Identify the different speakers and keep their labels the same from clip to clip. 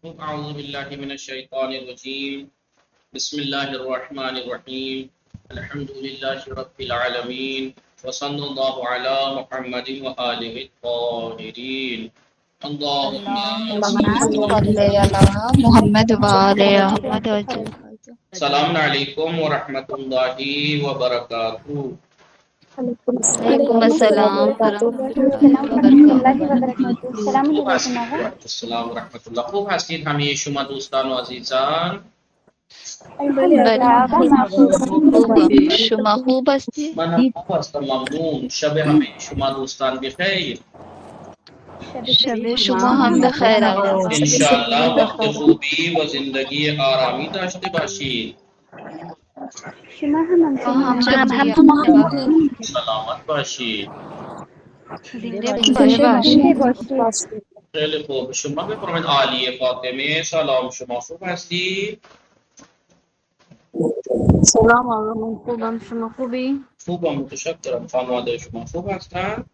Speaker 1: أعوذ بالله من الشيطان الرجيم بسم الله الرحمن الرحيم الحمد لله رب العالمين وصلى الله على محمد وآله الطاهرين اللهم
Speaker 2: اللهم صل على محمد وعلى محمد وسلم.
Speaker 1: السلام عليكم ورحمة الله وبركاته.
Speaker 2: وعلیکم السلام ورحمۃ اللہ وبرکاتہ.
Speaker 3: السلام
Speaker 1: خوب
Speaker 3: علیکم
Speaker 1: هستید.
Speaker 3: آقا.
Speaker 1: السلام ورحمة الله. خوب هستید همه شما دوستان و عزیزان؟
Speaker 3: الحمدلله آقا
Speaker 2: خوبم. شما خوب هستی؟
Speaker 1: من هم خوب هستم، ممنون. شب همه شما دوستان بخیر.
Speaker 2: شب شما هم بخیر آقا.
Speaker 1: انشاءالله وقت خوبی و زندگی آرامی داشته باشید.
Speaker 3: شما هم
Speaker 2: ما هم
Speaker 3: همچنین
Speaker 2: شکریہ.
Speaker 1: سلامت باشید.
Speaker 2: زنده
Speaker 3: زنده
Speaker 2: باشید.
Speaker 3: باشید.
Speaker 1: خیلی خوب. شما بفرمایید عالیه فاطمه. سلام، شما خوب هستید؟
Speaker 4: سلام علیکم. خوبم، شما خوبی؟
Speaker 1: خوبم، متشکرم. خانواده شما خوب هستن؟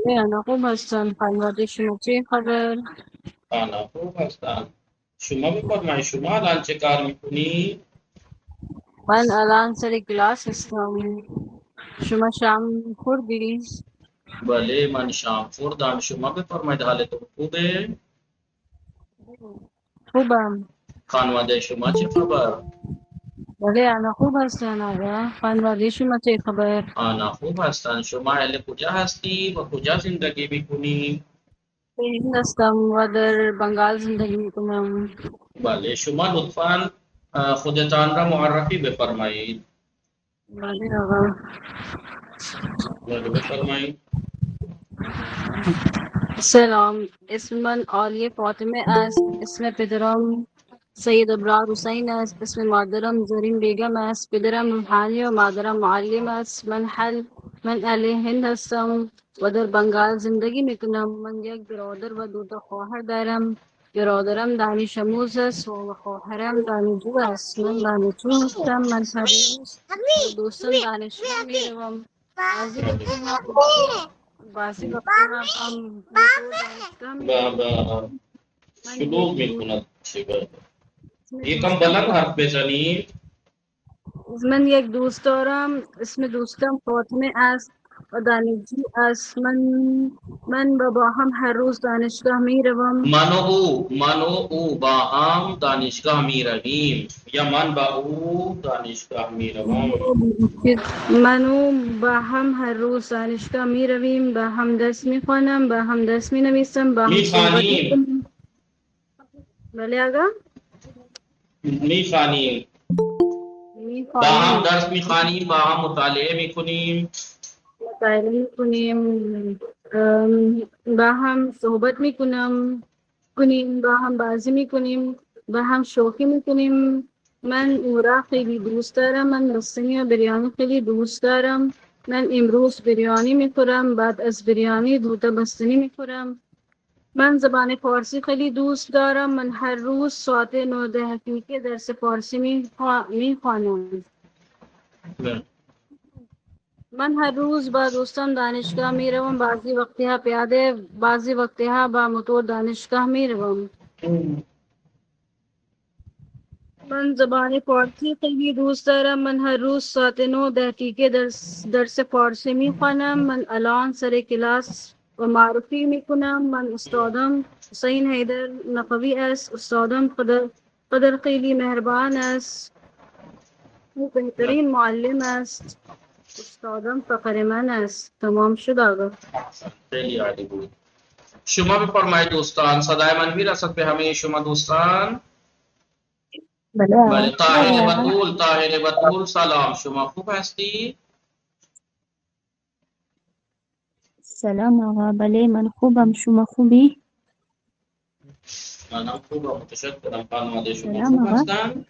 Speaker 4: انا خوب هستم. خانواده شما چه خبر؟
Speaker 1: آنا خوب هستن. شما بفرمایید شما الان چه کار میکنی؟
Speaker 4: من الان سر کلاس هستم. شما شام خوردی؟
Speaker 1: بله من شام خوردم. شما بفرمایید حالتون خوبه؟
Speaker 4: خوبم.
Speaker 1: خانواده شما چه خبر؟
Speaker 4: بله انا خوب هستم آقا. خانواده شما چه خبر؟
Speaker 1: آنا خوب هستن. شما اهل کجا هستی و کجا زندگی میکنی؟
Speaker 4: هند هستم و در بنگال زندگی میکنم.
Speaker 1: بله شما لطفاً خودتان را معرفی بفرمایید.
Speaker 4: بله آقا.
Speaker 1: بله بفرمایید.
Speaker 4: سلام، اسم من عالیه فاطمه است. اسم پدرم سید ابرار حسین است. اسم مادرم زرین بیگم است. پدرم روحانی و مادرم معلم است. من اهل هند هستم و در بنگال زندگی میکنم. من یک برادر و دو تا خواهر دارم. برادرم دانش آموز است و خواهرم دانشجو است. من دانشجو هستم. من هر روز با دوستان دانشگاه میروم. بعضی وقتا هم دانشگاه میروم.
Speaker 1: با
Speaker 4: من یک
Speaker 1: شلوغ
Speaker 4: دوست
Speaker 1: میکند. یکم بلند حرف بزنید.
Speaker 4: من یک دوست دارم. اسم دوستم فاطمه است و دانشجو است. من با هم هر روز دانشگاه می روم.
Speaker 1: من و او با هم دانشگاه می رویم یا من با او دانشگاه می روم.
Speaker 4: منو با هم هر روز دانشگاه می رویم. با هم درس می خوانم. با هم درس می نویسم. با هم صحبت می
Speaker 1: میخوانیم.
Speaker 4: کنیم. بله آقا.
Speaker 1: میخوانیم.
Speaker 4: می
Speaker 1: با هم
Speaker 4: خوانیم.
Speaker 1: درس میخوانیم، با هم مطالعه میکنیم.
Speaker 4: مطالعه می کنیم. با هم صحبت می کنیم. با هم بازی می کنیم. با هم شوخی می کنیم. من اورا خیلی دوست دارم. من بستنی و بریانی خیلی دوست دارم. من امروز بریانی می خورم. بعد از بریانی دوتا بستنی می خورم. من زبان فارسی خیلی دوست دارم. من هر روز ساعت 9 درس فارسی می خوانم. من هر روز با دوستان دانشگاه می روم. بعضی وقتها پیاده، بعضی وقتها با موتور دانشگاه می روم. من زبان فارسی خیلی دوست دارم. من هر روز ساعت 9 درس فارسی می خوانم. من الان سر کلاس و معرفی می کنم. من استادم حسین حیدر نقوی است. استادم قدر خیلی مهربان است. او بهترین معلم است. استادم فقر من است. تمام شد آقا.
Speaker 1: خیلی عالی بود. شما بفرمایید دوستان، صدای من میرسد به همه شما دوستان؟ بله. طاهر بطول سلام، شما خوب هستی؟
Speaker 5: سلام آقا. بله من خوبم. شما خوبی؟
Speaker 1: منم خوبم، متشکرم. خانواده شما
Speaker 5: سلام
Speaker 1: خوب
Speaker 5: آقا.
Speaker 1: هستن؟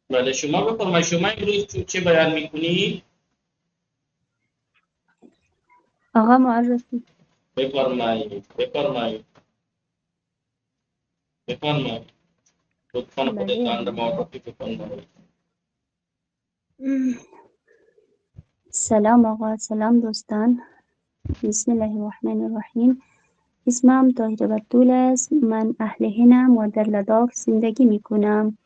Speaker 1: بله شما بفرمایید شما امروز چه بیان میکنی؟
Speaker 5: آقا معرفی.
Speaker 1: بفرمایید. لطفاً
Speaker 5: بله
Speaker 1: خودتان را
Speaker 5: آقا.
Speaker 1: معرفی بفرمایید.
Speaker 5: سلام آقا. سلام دوستان. بسم الله الرحمن الرحیم. اسمم طاهره بتول است. من اهل هندم و در لداخ زندگی می کنم.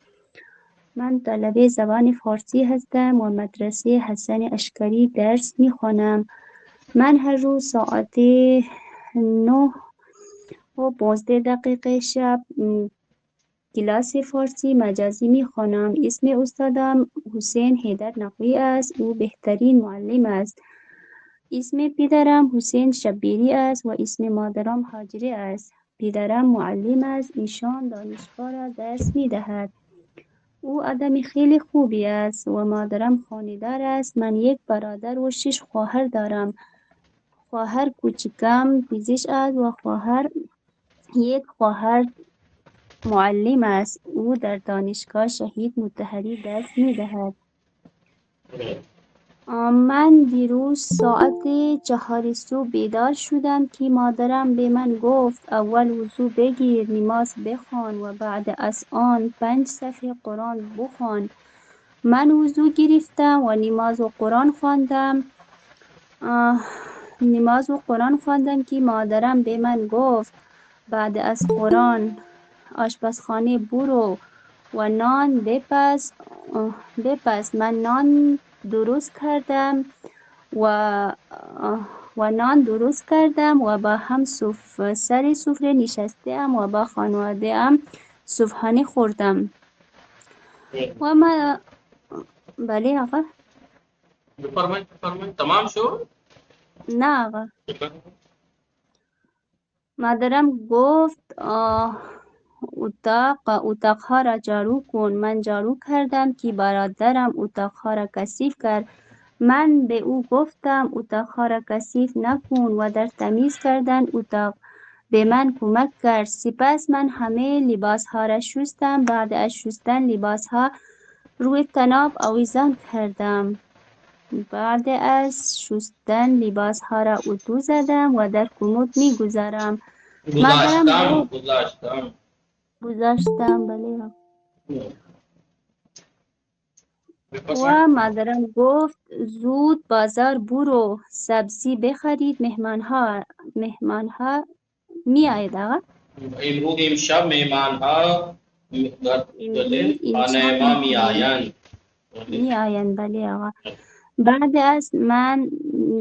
Speaker 5: من طالب زبان فارسی هستم و مدرسه حسن عسکری درس می خوانم. من هر روز ساعت 9:15 شب کلاس فارسی مجازی می خوانم. اسم استادم حسین حیدر نقوی است. او بهترین معلم است. اسم پدرم حسین شبیری است و اسم مادرم هاجره است. پدرم معلم است. ایشان دانشگاه را درس می دهد. او آدم خیلی خوبی است و مادرم خانه‌دار است. من یک برادر و 6 خواهر دارم. خواهر کوچکم پزشک است و یک خواهر معلم است. او در دانشگاه شهید مطهری درس می‌دهد. من دیروز ساعت 4 صبح بیدار شدم که مادرم به من گفت اول وضو بگیر، نماز بخوان و بعد از آن 5 صفحه قرآن بخوان. من وضو گرفتم و نماز و قرآن خواندم که مادرم به من گفت بعد از قرآن آشپزخانه برو و نان بپز. من نان درست کردم و با هم سر سفره نشستم و با خانواده‌ام صبحانه خوردم. و من بله آقا.
Speaker 1: بفرمایید تمام شد؟
Speaker 5: نه آقا. مادرم گفت اتاقها را جارو کن. من جارو کردم که برادرم اتاقها را کثیف کرد. من به او گفتم اتاقها را کثیف نکن و در تمیز کردن اتاق به من کمک کرد. سپس من همه لباسها را شستم. بعد از شستن لباسها روی طناب آویزان کردم. بعد از شستن لباسها را اتو زدم و در کمد می گذارم. گذاشتم بله. و مادرم گفت زود بازار برو سبزی بخرید، مهمانها می آید آقا.
Speaker 1: امشب مهمانها خانه ما می آیند.
Speaker 5: بله آقا. بعد از من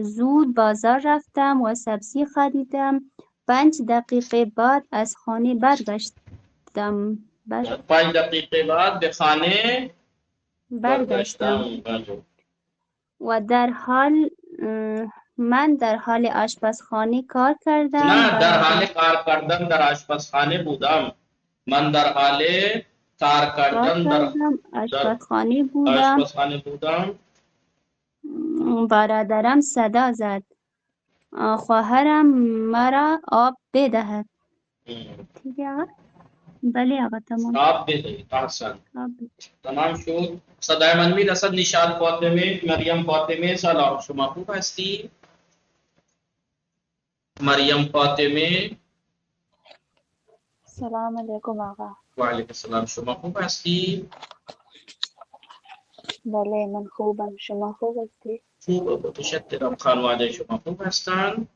Speaker 5: زود بازار رفتم و سبزی خریدم. 5 دقیقه بعد از خانه برگشتم.
Speaker 1: 5 دقیقه بعد به خانه
Speaker 5: برگشتم و من در حال آشپزخانه کار کردم.
Speaker 1: نه در حال کار کردن در آشپزخانه بودم. من در حال کار کردن در
Speaker 5: آشپزخانه بودم. برادرم صدا زد خواهرم مرا آب بدهد. بله آقا تمام.
Speaker 1: آب بدهید. احسن. تمام شد. صدای من می رسد؟ نشاد فاطمه، مریم فاطمه سلام. شما خوب هستی؟ مریم فاطمه
Speaker 3: سلام علیکم آقا.
Speaker 1: و علیکم السلام. شما خوب هستی؟
Speaker 3: بله من خوبم. شما خوب هستی؟
Speaker 1: خوب. متشکرم. خانواده شما خوب هستند؟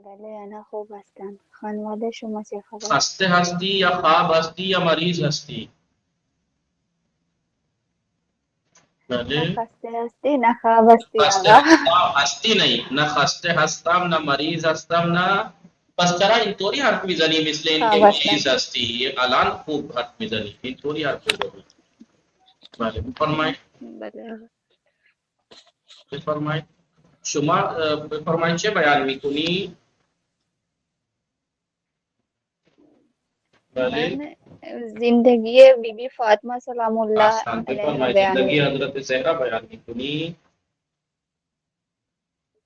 Speaker 3: بله انا خوب هستم. خانواده شما چه خبر؟
Speaker 1: خسته هستی یا خواب هستی یا مریض هستی؟ بله.
Speaker 3: خسته هستی نه خواب هستی آقا.
Speaker 1: هستی نہیں، نہ خسته هستم نہ مریض هستم نه. پس چرا اینطوری حرف میزنی مثل اینکه مریض هستی؟ الان خوب حرف میزنی، اینطوری حرف میزنی. بله بفرمایید.
Speaker 3: بله
Speaker 1: بفرمایید. شما بفرمایید چه بیان میکنی؟ بله.
Speaker 3: من زندگی بی بی فاطمه سلام الله علیها بیان
Speaker 1: زندگی حضرت زهرا بیان میکنی؟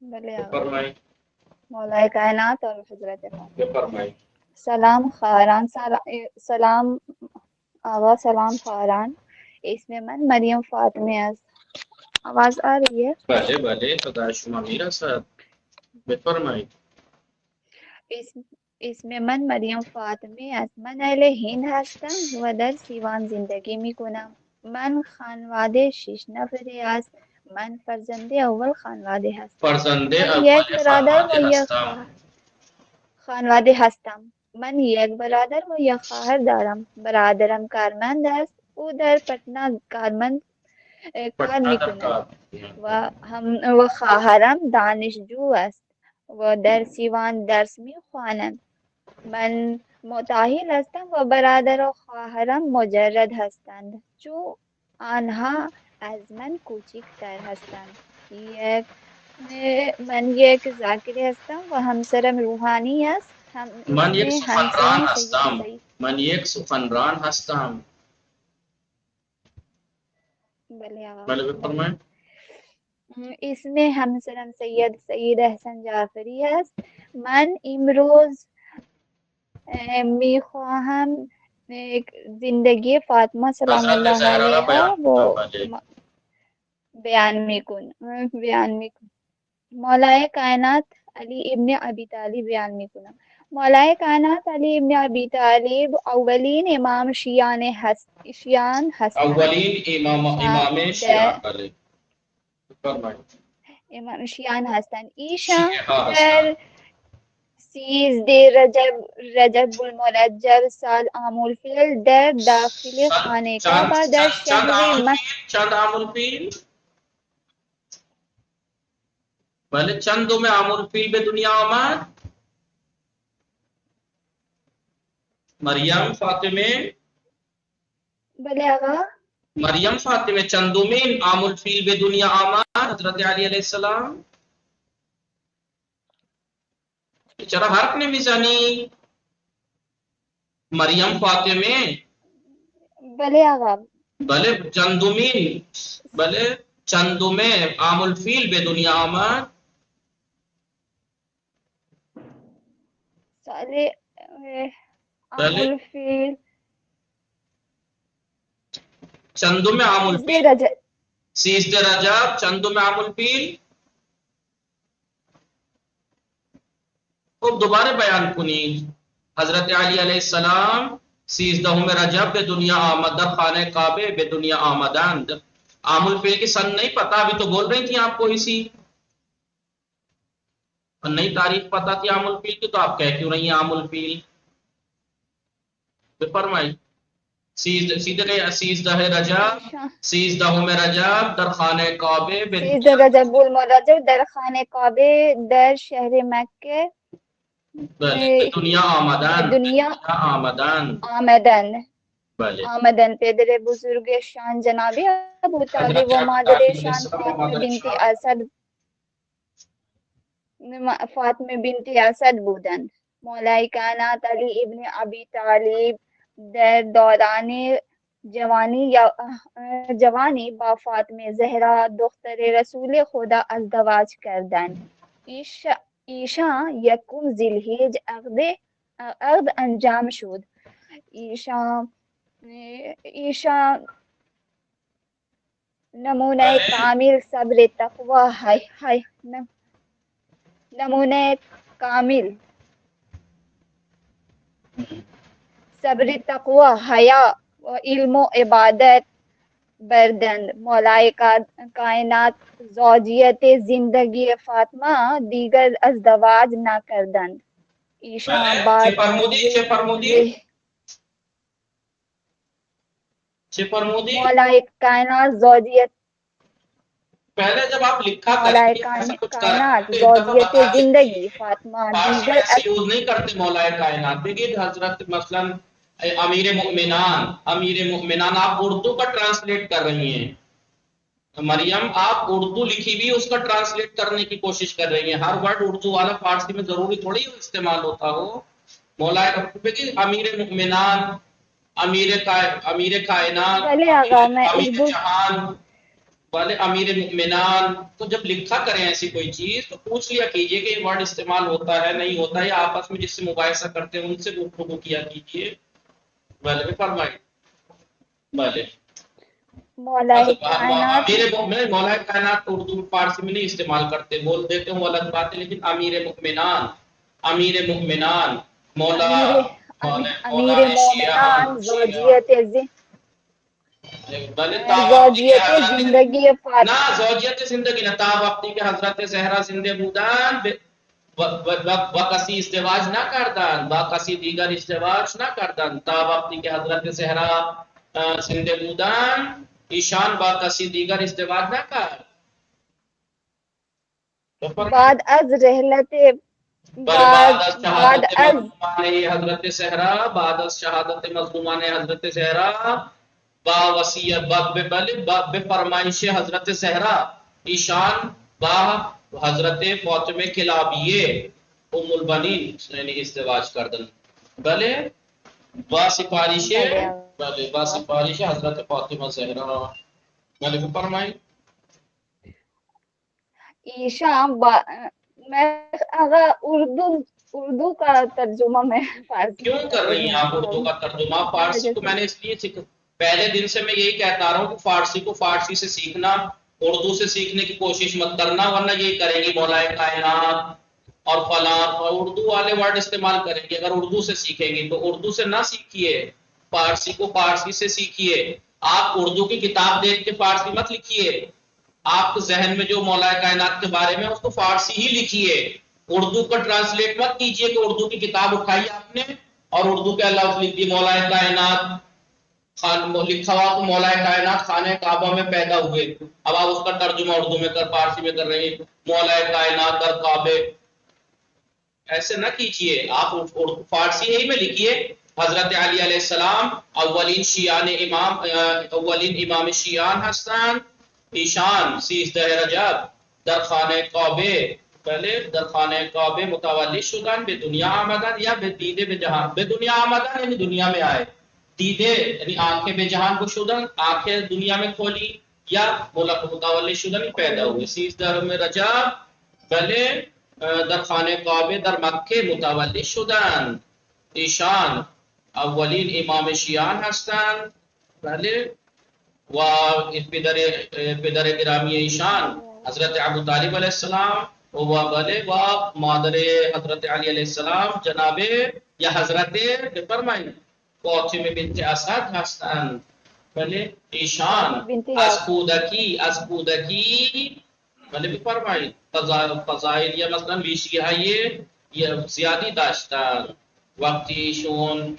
Speaker 3: بله آقا.
Speaker 1: بفرمایید.
Speaker 3: مولای کائنات اور حضرت فاطمه.
Speaker 1: بفرمایید.
Speaker 3: سلام خواهران. سلام آقا. سلام خواهران. اسم من مریم فاطمه است. آواز آ رہی ہے؟
Speaker 1: بله بله صدای شما میرسد. بفرمایید.
Speaker 3: اسم من مریم فاطمه است. من اهل هند هستم و در سیوان زندگی می کنم. من خانواده 6 نفری است. من فرزند اول خانواده هستم.
Speaker 1: فرزند
Speaker 3: من
Speaker 1: اول
Speaker 3: یک برادر و
Speaker 1: خانواده
Speaker 3: یک
Speaker 1: هستم.
Speaker 3: خواهر. خانواده هستم. من یک برادر و یک خواهر دارم. برادرم کارمند است. او در پٹنہ کارمند کار میکند و خواهرم دانشجو است و در سیوان درس میخواند. من متأهل هستم و برادر و خواهرم مجرد هستند چون آنها از من کوچکتر هستند. من یک ذاکری هستم و همسرم روحانی است.
Speaker 1: من یک سخنران
Speaker 3: همسرم
Speaker 1: هستم.
Speaker 3: سید.
Speaker 1: من یک سخنران هستم.
Speaker 3: بله آقا.
Speaker 1: بله بفرمایید.
Speaker 3: اسم همسرم سید احسان جعفری است. من امروز میخواهم زندگی فاطمه سلام
Speaker 1: حضرت
Speaker 3: الله
Speaker 1: زهرا را
Speaker 3: علیها
Speaker 1: بیان
Speaker 3: بیان میکن. مولای کائنات علی ابن ابی طالب بیان میکنم. مولای کائنات علی ابن ابی طالب اولین امام شیعان هستند.
Speaker 1: اولین امام شیعه. بله بفرمایید.
Speaker 3: امام شیعان هستند. ایشان
Speaker 1: شیعه
Speaker 3: در 13 رجب المرجب سال عام الفیل در داخل خانه کعبه در شهر مکه.
Speaker 1: چند عام الفیل؟ بله چندم عام الفیل به دنیا آمد؟ مریم فاطمه.
Speaker 3: بله آقا.
Speaker 1: مریم فاطمه چندمین عام الفیل به دنیا آمد حضرت علی علیه السلام؟ چرا حرف نمیزنی؟ مریم فاطمه.
Speaker 3: بله آقا.
Speaker 1: بله چندمین. بله چندمه عام الفیل به دنیا آمد؟
Speaker 3: سال عام الفیل
Speaker 1: چندم عام الفیل 13 رجب چندم عام الفیل. خب دوباره بیان کنید. حضرت علی علیہ السلام 13 رجب به دنیا آمد، در خانه کعبه به دنیا آمدند. عام الفیل کی سن نہیں پتا، ابھی تو بول رہی تھی آپ کو اسی نئی تاریخ پتا تھی عام الفیل کی، تو آپ کہہ کیوں رہی ہیں عام الفیل؟ فرمائی 13 رجب در خانه کعبه
Speaker 3: 13 رجب المرجب در خانه کعبه در شهر مکه
Speaker 1: به دنیا
Speaker 3: آمدن. پدر بزرگشان جناب ابو طالب و مادرشان فاطمه بنت اسد بودند. مولای کائنات علی ابن ابی طالب در دوران جوانی با فاطمه زهرا دختر رسول خدا ازدواج کردند. ایشان یکم ذی‌الحجه عقد انجام شد. ایشان نمونه کامل صبر تقوی نمونه کامل صبر تقوی حیا و علم و عبادت بردند. مولای کائنات زوجیت زندگی فاطمه دیگر ازدواج نکردند. ایشان بعد مولای کائنات زوجیت
Speaker 1: پہلے جب آپ لکھا
Speaker 3: مولائے کائنات زوجیت زندگی فاطمہ دیگر
Speaker 1: یوز نہیں کرتے مولائے کائنات. دیکھیے حضرت مثلا امیر مؤمنان آپ اردو کا ٹرانسلیٹ کر رہی ہیں. مریم آپ اردو لکھی بھی اس کا ٹرانسلیٹ کرنے کی کوشش کر رہی ہیں. ہر ورڈ اردو والا فارسی میں ضروری تھوڑی استعمال ہوتا ہو. مولائے امیر مؤمنان، امیر کائنات، امیر جہان والے امیر مؤمنان. تو جب لکھا کریں ایسی کوئی چیز تو پوچھ لیا کیجئے کہ یہ ورڈ استعمال ہوتا ہے نہیں ہوتا ہے، یا آپس میں جس سے مباحثہ کرتے ہیں ان سے گفتگو کیا کیجئے. بھلے فرمائیں. بھلے
Speaker 3: مولائے
Speaker 1: کائنات اردو فارسی میں نہیں استعمال کرتے، بول دیتے ہوں الگ بات ہے، لیکن امیر مؤمنان مولا
Speaker 3: زوجیت زندگی
Speaker 1: نا زوجیت زندگی نہ تا وقتی کہ حضرت زہرا زندہ بودن و کسی ازدواج نہ کردن، با کسی دیگر ازدواج نہ کردن تا وقتی که حضرت زهرا زنده بودن ایشان با کسی دیگر ازدواج نکرد.
Speaker 3: بعد از رحلت
Speaker 1: بعد از
Speaker 3: بعد
Speaker 1: شهادت
Speaker 3: از
Speaker 1: مظلومان حضرت زهرا، بعد از شهادت مظلومان حضرت زهرا با وصیت به فرمایش حضرت زهرا ایشان با حضرت فاطمه کلابیه ام البنین یعنی ازدواج کردن. بله با سفارش حضرت فاطمه زهرا. بله بفرمایید.
Speaker 3: ایشان میں اگر اردو کا ترجمہ میں فارسی
Speaker 1: کیوں کر رہی ہیں آپ اردو کا ترجمہ؟ فارسی کو میں نے اس لیے پہلے دن سے میں یہی کہتا رہا ہوں کہ فارسی کو فارسی سے سیکھنا، اردو سے سیکھنے کی کوشش مت کرنا، ورنہ یہی کریں گی مولا کائنات اور فلاں اور اردو والے ورڈ استعمال کریں گے. اگر اردو سے سیکھیں گے تو اردو سے نہ سیکھیے، فارسی کو فارسی سے سیکھیے. آپ اردو کی کتاب دیکھ کے فارسی مت لکھیے، آپ کے ذہن میں جو مولا کائنات کے بارے میں اس کو فارسی ہی لکھیے. اردو کا ٹرانسلیٹ مت کیجئے کہ اردو کی کتاب اٹھائی آپ نے اور اردو کے لفظ لکھ دی مولا کائنات، لکھا ہوا تو مولا کائنات خانہ کعبہ میں پیدا ہوئے، اب آپ اس کا ترجمہ اردو میں فارسی میں کر رہے ہیں مولا کائنات در کعبے. ایسے نہ کیجئے، آپ فارسی ہی میں لکھیے حضرت علی علیہ السلام اولین امام شیعان هستند، ایشان 13 رجب در خانه کعبه پہلے در خانه کعبه متولی شدن، به دنیا آمدن یا به دیده به جهان. به دنیا آمدن یعنی دنیا میں آئے، دیده یعنی آنکھیں به جهان گشودن، آنکھیں دنیا میں کھولی، یا متولی شدن پیدا ہوئے 13 رجب پہلے در خانه کعبه در مکه متولی شدن. ایشان اولین امام شیعان هستند. بله و پدر گرامی ایشان حضرت ابو طالب علیہ السلام و بله و مادر حضرت علی علیہ السلام جناب یا حضرت بفرمایید فاطمه بنت اسد هستند. بله ایشان از کودکی بله بفرمایید فضائل یا مثلا ویژگی‌های زیادی داشتند. وقتی شون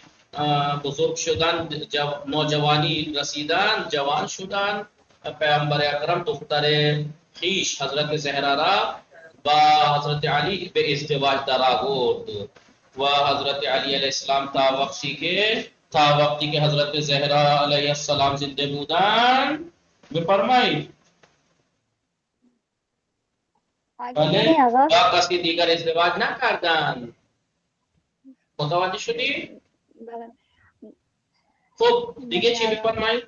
Speaker 1: بزرگ شدن، نوجوانی رسیدن، جوان شدن، پیامبر اکرم دختر خیش حضرت زهرا را با حضرت علی به ازدواج در آورد و حضرت علی علیہ السلام تا وقتی که حضرت زهرا علیہ السلام زنده بودن بفرمایید بله با کسی دیگر ازدواج نکردن. متوجه شدی؟ خب دیگه چی بفرمایید؟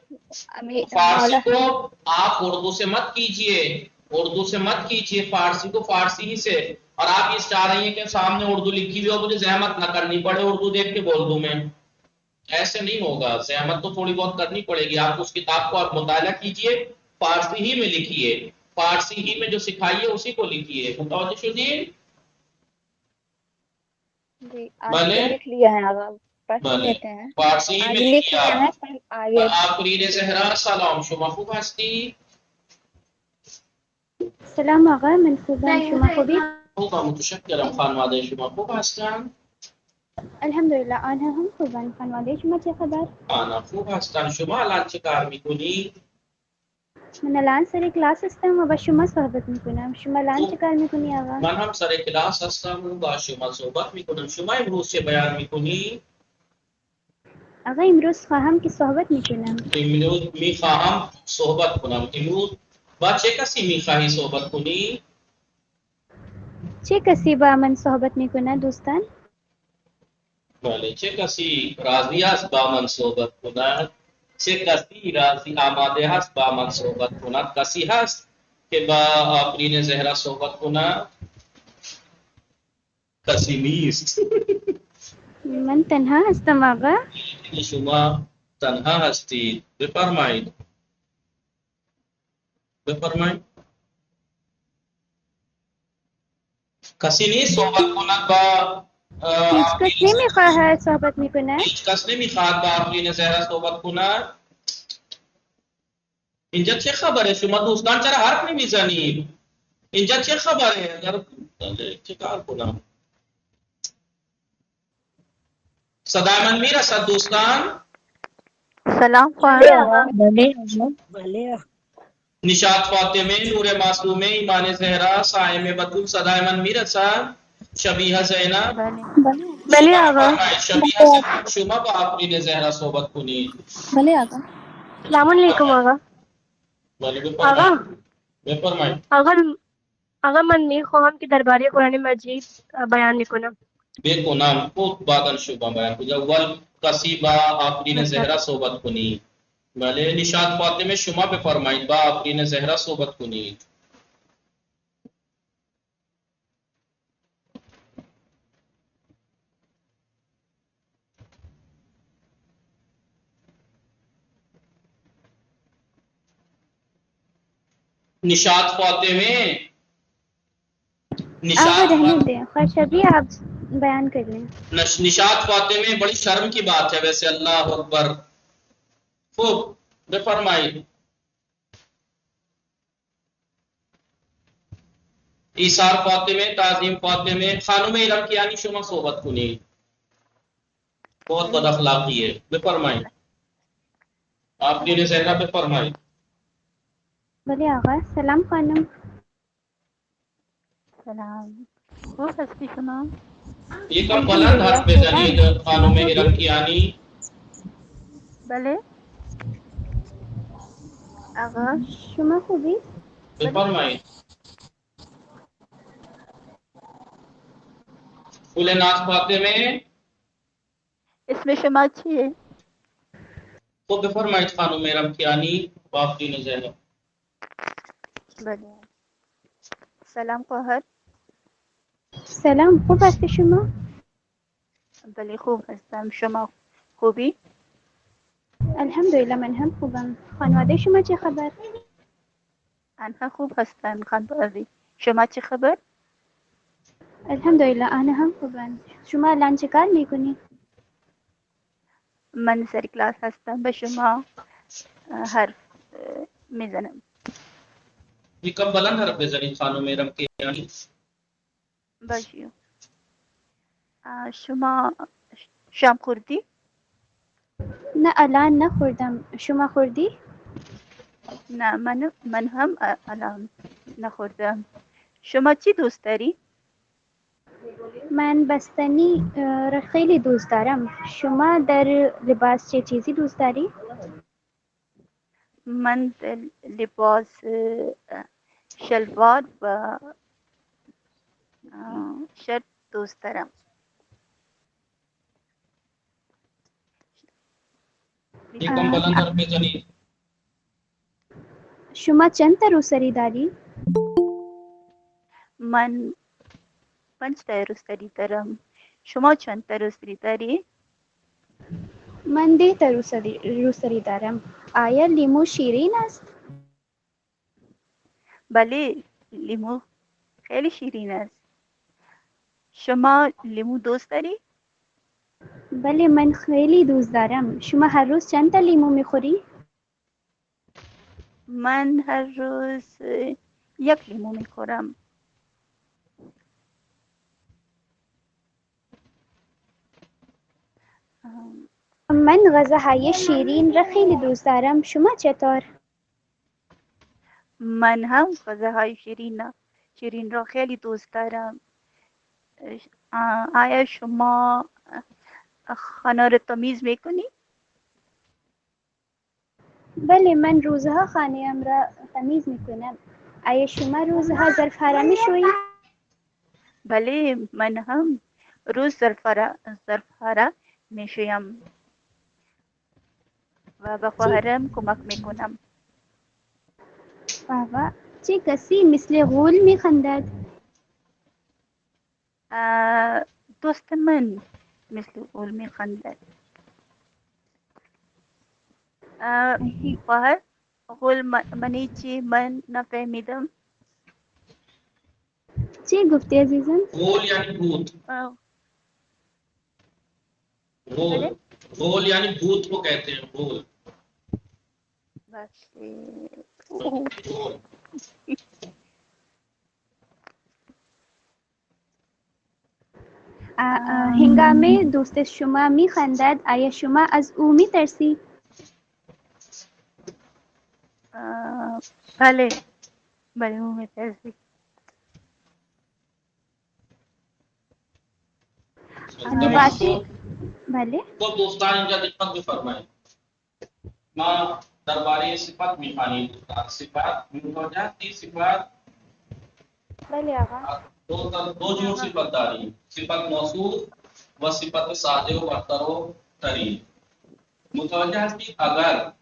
Speaker 1: فارسی کو آپ اردو سے مت کیجئے، اردو سے مت کیجئے، فارسی کو فارسی ہی سے. اور آپ یہ چاہ رہی ہیں کہ سامنے اردو لکھی ہوئی ہو مجھے زحمت نہ کرنی پڑے اردو دیکھ کے بول دوں میں، ایسے نہیں ہوگا. زحمت تو تھوڑی بہت کرنی پڑے گی. آپ اس کتاب کو آپ مطالعہ کیجئے، فارسی ہی میں لکھیے، فارسی ہی میں جو سکھائیے اسی کو لکھیے. متوجہ شدی؟
Speaker 3: جی آج لکھ لیا ہے، اب پڑھ لیتے ہیں.
Speaker 1: فارسی
Speaker 3: آج
Speaker 1: میں
Speaker 3: لکھ لیا ہے پر آگے
Speaker 1: آفرین زهرا سلام شما خوب هستی؟
Speaker 5: سلام آقا، من خوبم، شما خوبی؟
Speaker 1: خوبم متشکرم. خانواده شما خوب هستن؟
Speaker 5: الحمدلله آنها هم خوبن. خانواده شما چه خبر؟
Speaker 1: آنها خوب هستن. شما الان چه کار میکنی؟
Speaker 5: من الان سر کلاس هستم و با شما صحبت میکنم. شما الان چه کار میکنی آقا؟
Speaker 1: من هم سر کلاس هستم و با شما صحبت میکنم. شما امروز چه بیان میکنی؟
Speaker 5: آقا امروز خواهم که صحبت میکنم.
Speaker 1: امروز میخواهم صحبت کنم. امروز با چه کسی میخواهی صحبت کنی؟
Speaker 5: چه کسی با من صحبت میکنه دوستان؟
Speaker 1: بله چه کسی راضی است با من صحبت کند؟ چه کسی راضی آماده هست با من صحبت کند؟ کسی هست که با آفرین زهرا صحبت کند؟ کسی نیست.
Speaker 5: من تنها هستم آقا.
Speaker 1: شما تنها هستید. بفرمایید بفرمایید. کسی نیست صحبت کند با
Speaker 5: هیچ کس نمیخواهد صحبت میکنه؟
Speaker 1: هیچ کس نمیخواد با آفرین زهرا صحبت کند. اینجا چه خبره؟ شما دوستان چرا حرف نمیزنید؟ اینجا چه خبره؟ اگر چکار کنم صدای من میرسد دوستان؟
Speaker 3: سلام
Speaker 5: بله
Speaker 3: خواهر.
Speaker 5: آقا.
Speaker 1: نشاط فاطمه، نور معصومه، ایمان زهرا، صائم بطول صدای من میرسد؟ شبیه زینب
Speaker 3: بله آقا.
Speaker 1: فرمایید شبیه زینب شما با آفرین زهرا صحبت کنید.
Speaker 3: بله آقا. السلام علیکم آقا.
Speaker 1: بله
Speaker 3: آقا
Speaker 1: بفرمایید.
Speaker 3: آقا من میخواهم که درباره قرآن مجید بیان میکنم.
Speaker 1: بکنم خود بعدا شما بیان کنید. اول کسی با آفرین زهرا صحبت کنید. بله نشاط فاطمه شما بفرمایید با آفرین زهرا صحبت کنید. نشاط فاطمه
Speaker 3: آقا رہنے دیں، خواہش ابھی آپ بیان کر لیں.
Speaker 1: نشاط فاطمه بڑی شرم کی بات ہے ویسے. اللہ اکبر. خوب بفرمائید. ایثار فاطمه، تعظیم فاطمه، خانم ارم کیانی شما صحبت کنید. بہت بد اخلاقی ہے. بفرمائید. آپ کی زہرا بفرمائید.
Speaker 3: بولے آقا. سلام خانم. سلام. خوب ہستی شما.
Speaker 1: یہ کم بلند حرف بزنید خانم ارم کیانی.
Speaker 3: بله آقا. شما خوبی؟
Speaker 1: بفرمایید. پھول ناز فاطمه
Speaker 3: اسم شما چیه؟
Speaker 1: خود بفرمایید خانم ارم کیانی باقی زهرا.
Speaker 3: بله. سلام خواهر. سلام، خوب هستی شما؟ بله خوب هستم. شما خوبی؟ الحمدلله من هم خوبم. خانواده شما چه خبر؟ آنها خوب هستند خانواده. شما چه خبر؟ الحمدلله آنها هم خوبند. شما الان چه کار میکنی؟ من سر کلاس هستم. به شما حرف میزنم.
Speaker 1: یہ کم بلند حرف بزنید خانم ارم کیانی.
Speaker 3: باشه. شما شام خوردی؟ نه الان نخوردم. شما خوردی؟ نه من هم الان نخوردم. شما چی دوست داری؟ من بستنی خیلی دوست دارم. شما در لباس چه چیزی دوست داری؟ من در لباس شلوار و شرط دوست دارم.
Speaker 1: یہ کم بلند حرف بزنید.
Speaker 3: شما چند تا روسری داری؟ من 5 تا روسری دارم. شما چند تا روسری داری؟ من 10 تا روسری دارم. آیا لیمو شیرین است؟ بله لیمو خیلی شیرین است. شما لیمو دوست داری؟ بله من خیلی دوست دارم. شما هر روز چند تا لیمو میخوری؟ من هر روز 1 لیمو میخورم. من غذاهای شیرین را خیلی دوست دارم. شما چطور؟ من هم غذاهای شیرین را خیلی دوست دارم. آیا شما خانه را تمیز میکنی؟ بله من روزها خانه‌ام را تمیز میکنم. آیا شما روزها ظرفها را میشویی؟ بله من هم روز ظرفها را میشویم و به خواهرم کمک میکنم. بابا چه کسی مثل غول میخندد؟ دوست من مثل غول میخندد. خواهر غول منی چی؟ من نفهمیدم. چی گفتی عزیزم؟
Speaker 1: غول یعنی بھوت. غول غول یعنی بھوت کو کہتے ہیں. غول
Speaker 3: بس
Speaker 1: غول.
Speaker 6: هنگام دوست شما میخندد آیا شما از او میترسی؟
Speaker 7: بله بله او میترسی.
Speaker 6: واضح بله
Speaker 1: تو دوستان اینجا دقت بفرمایید. ما درباره صفت میخوانیم. صفت متوجه صفت
Speaker 3: بله آقا.
Speaker 1: دو جور صفت داریم، صفت موصوف و صفت ساده و برتر و ترین. متوجه هستید؟ اگر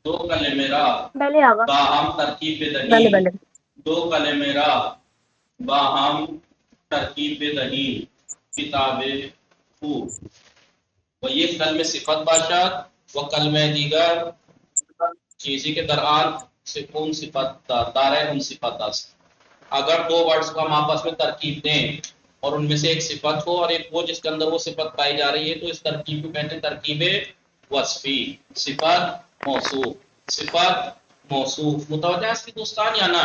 Speaker 1: دو کلمه را
Speaker 3: بله آقا.
Speaker 1: با هم ترکیب بدهیم، دو کلمه را با هم ترکیب بدهیم، کتاب خوب و یک کلمه صفت باشد و کلمه دیگر چیزی که در آن اون صفت دارای اون صفت است. اگر دو ورڈز کو ہم آپس میں ترکیب دیں اور ان میں سے ایک صفت ہو اور ایک وہ جس کے اندر وہ صفت پائی جا رہی ہے تو اس ترکیب کو کہتے ہیں ترکیب وصفی، صفت موصوف، صفت موصوف۔ متوجہ ہے اس کی دوستان یا نا؟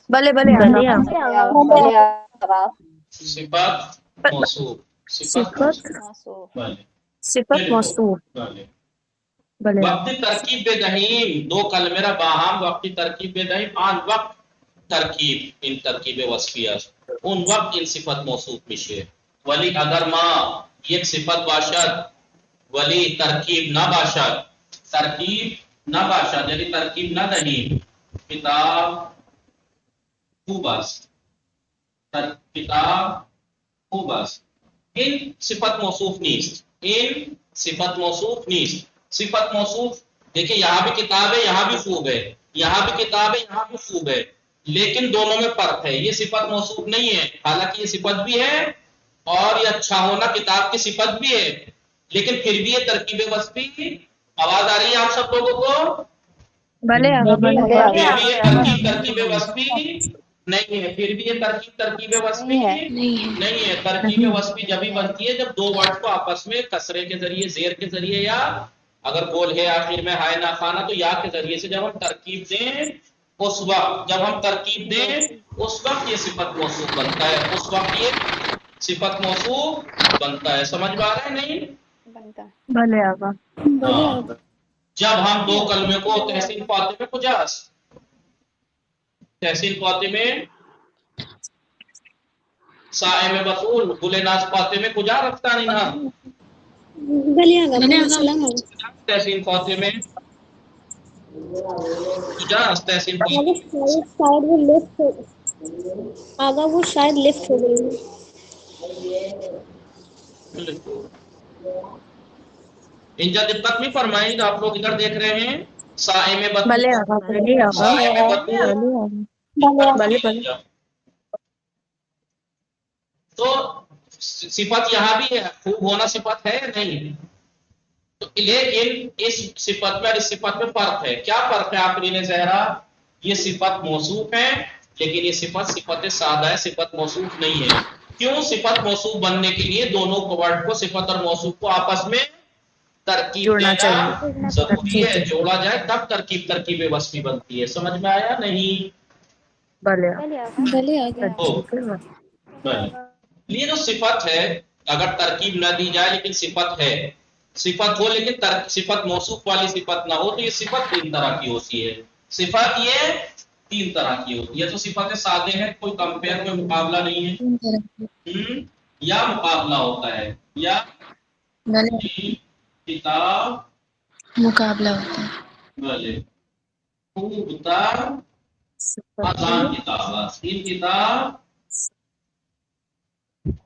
Speaker 7: بله بله
Speaker 5: بله
Speaker 3: بله آقا.
Speaker 1: صفت موصوف، صفت موصوف، بله
Speaker 7: صفت موصوف
Speaker 1: بله۔
Speaker 7: بله
Speaker 1: وقتی ترکیب بدهیم دو کلمه را با هم وقتی ترکیب بدهیم آن وقت ترکیب این ترکیب وصفی است، اون وقت این صفت موصوف میشه. ولی اگر ما یک صفت باشد ولی ترکیب نباشد، ترکیب نباشد یعنی ترکیب ندهیم، کتاب خوب است، کتاب خوب است، این صفت موصوف نیست، این صفت موصوف نیست۔ صفت موصوف دیکھیں یہاں بھی کتاب ہے یہاں بھی خوب ہے، یہاں بھی کتاب ہے یہاں بھی خوب ہے، لیکن دونوں میں فرق ہے۔ یہ صفت موصوف نہیں ہے، حالانکہ یہ صفت بھی ہے اور یہ اچھا ہونا کتاب کی صفت بھی ہے، لیکن پھر بھی یہ ترکیب وصفی۔ آواز آ رہی ہے آپ سب لوگوں کو؟
Speaker 7: بله آقا بله
Speaker 3: بله
Speaker 7: بله
Speaker 1: پھر بھی
Speaker 3: آقا.
Speaker 1: یہ ترکیب وصفی نہیں ہے، پھر بھی یہ ترکیب وصفی نہیں ہے۔ ترکیب وصفی جبھی بنتی ہے جب دو ورڈ کو آپس میں کسرے کے ذریعے، زیر کے ذریعے، یا اگر بول ہے آخر میں ہائے نہ خانہ تو یا کے ذریعے سے جب ہم ترکیب دیں اس وقت، جب ہم ترکیب دیں اس وقت یہ صفت موصوف بنتا ہے، اس وقت یہ صفت موصوف بنتا ہے۔ سمجھ میں آ رہا ہے نہیں؟
Speaker 3: بنتا.
Speaker 7: بله آقا
Speaker 1: ہاں۔ جب ہم دو کلمے کو تحسین فاطمے کجاس، تحسین فاطمے، صائم بطول، گل ناز فاطمے کجا رکھتا نہیں نا؟ تحسین فاطمے کجاس، تحسین فاطمے
Speaker 8: آگا وہ شاید لفٹ ہو گئی ہے۔
Speaker 1: انجا دقت نہیں فرمائیں، آپ لوگ ادھر دیکھ رہے ہیں صائم بطول،
Speaker 7: بله آقا بله آقا
Speaker 1: صائم بطول،
Speaker 7: بله آقا
Speaker 1: بله
Speaker 7: بله بله
Speaker 1: تو صفت یہاں بھی ہے، خوب ہونا صفت ہے یا نہیں؟ تو لیکن اس صفت میں اور اس صفت میں فرق ہے۔ کیا فرق ہے آفرین زہرا؟ یہ صفت موصوف ہے لیکن یہ صفت سادہ ہے، صفت موصوف نہیں ہے۔ کیوں؟ صفت موصوف بننے کے لیے دونوں ورڈ کو، صفت اور موصوف کو آپس میں ترکیب
Speaker 7: جوڑنا
Speaker 1: دینا
Speaker 7: چاہیے،
Speaker 1: ضروری ہے،
Speaker 7: ترکیب
Speaker 1: جوڑا جائے تب ترکیب وصفی بنتی ہے۔ سمجھ میں آیا نہیں؟
Speaker 7: بله
Speaker 3: بله آقا.
Speaker 8: بھلے آگے
Speaker 1: یہ جو صفت ہے اگر ترکیب نہ دی جائے لیکن صفت ہے، صفت ہو لیکن صفت موصوف والی صفت نہ ہو تو یہ صفت تین طرح کی ہوتی ہے۔ صفت یہ تین طرح کی ہوتی ہے۔ تو صفت سادے ہیں، کوئی کمپیئر میں مقابلہ نہیں ہے، یا مقابلہ ہوتا ہے، یا کتاب
Speaker 8: مقابلہ ہوتا ہے۔
Speaker 1: بھلے خوب تر آسان کتاب، تین کتاب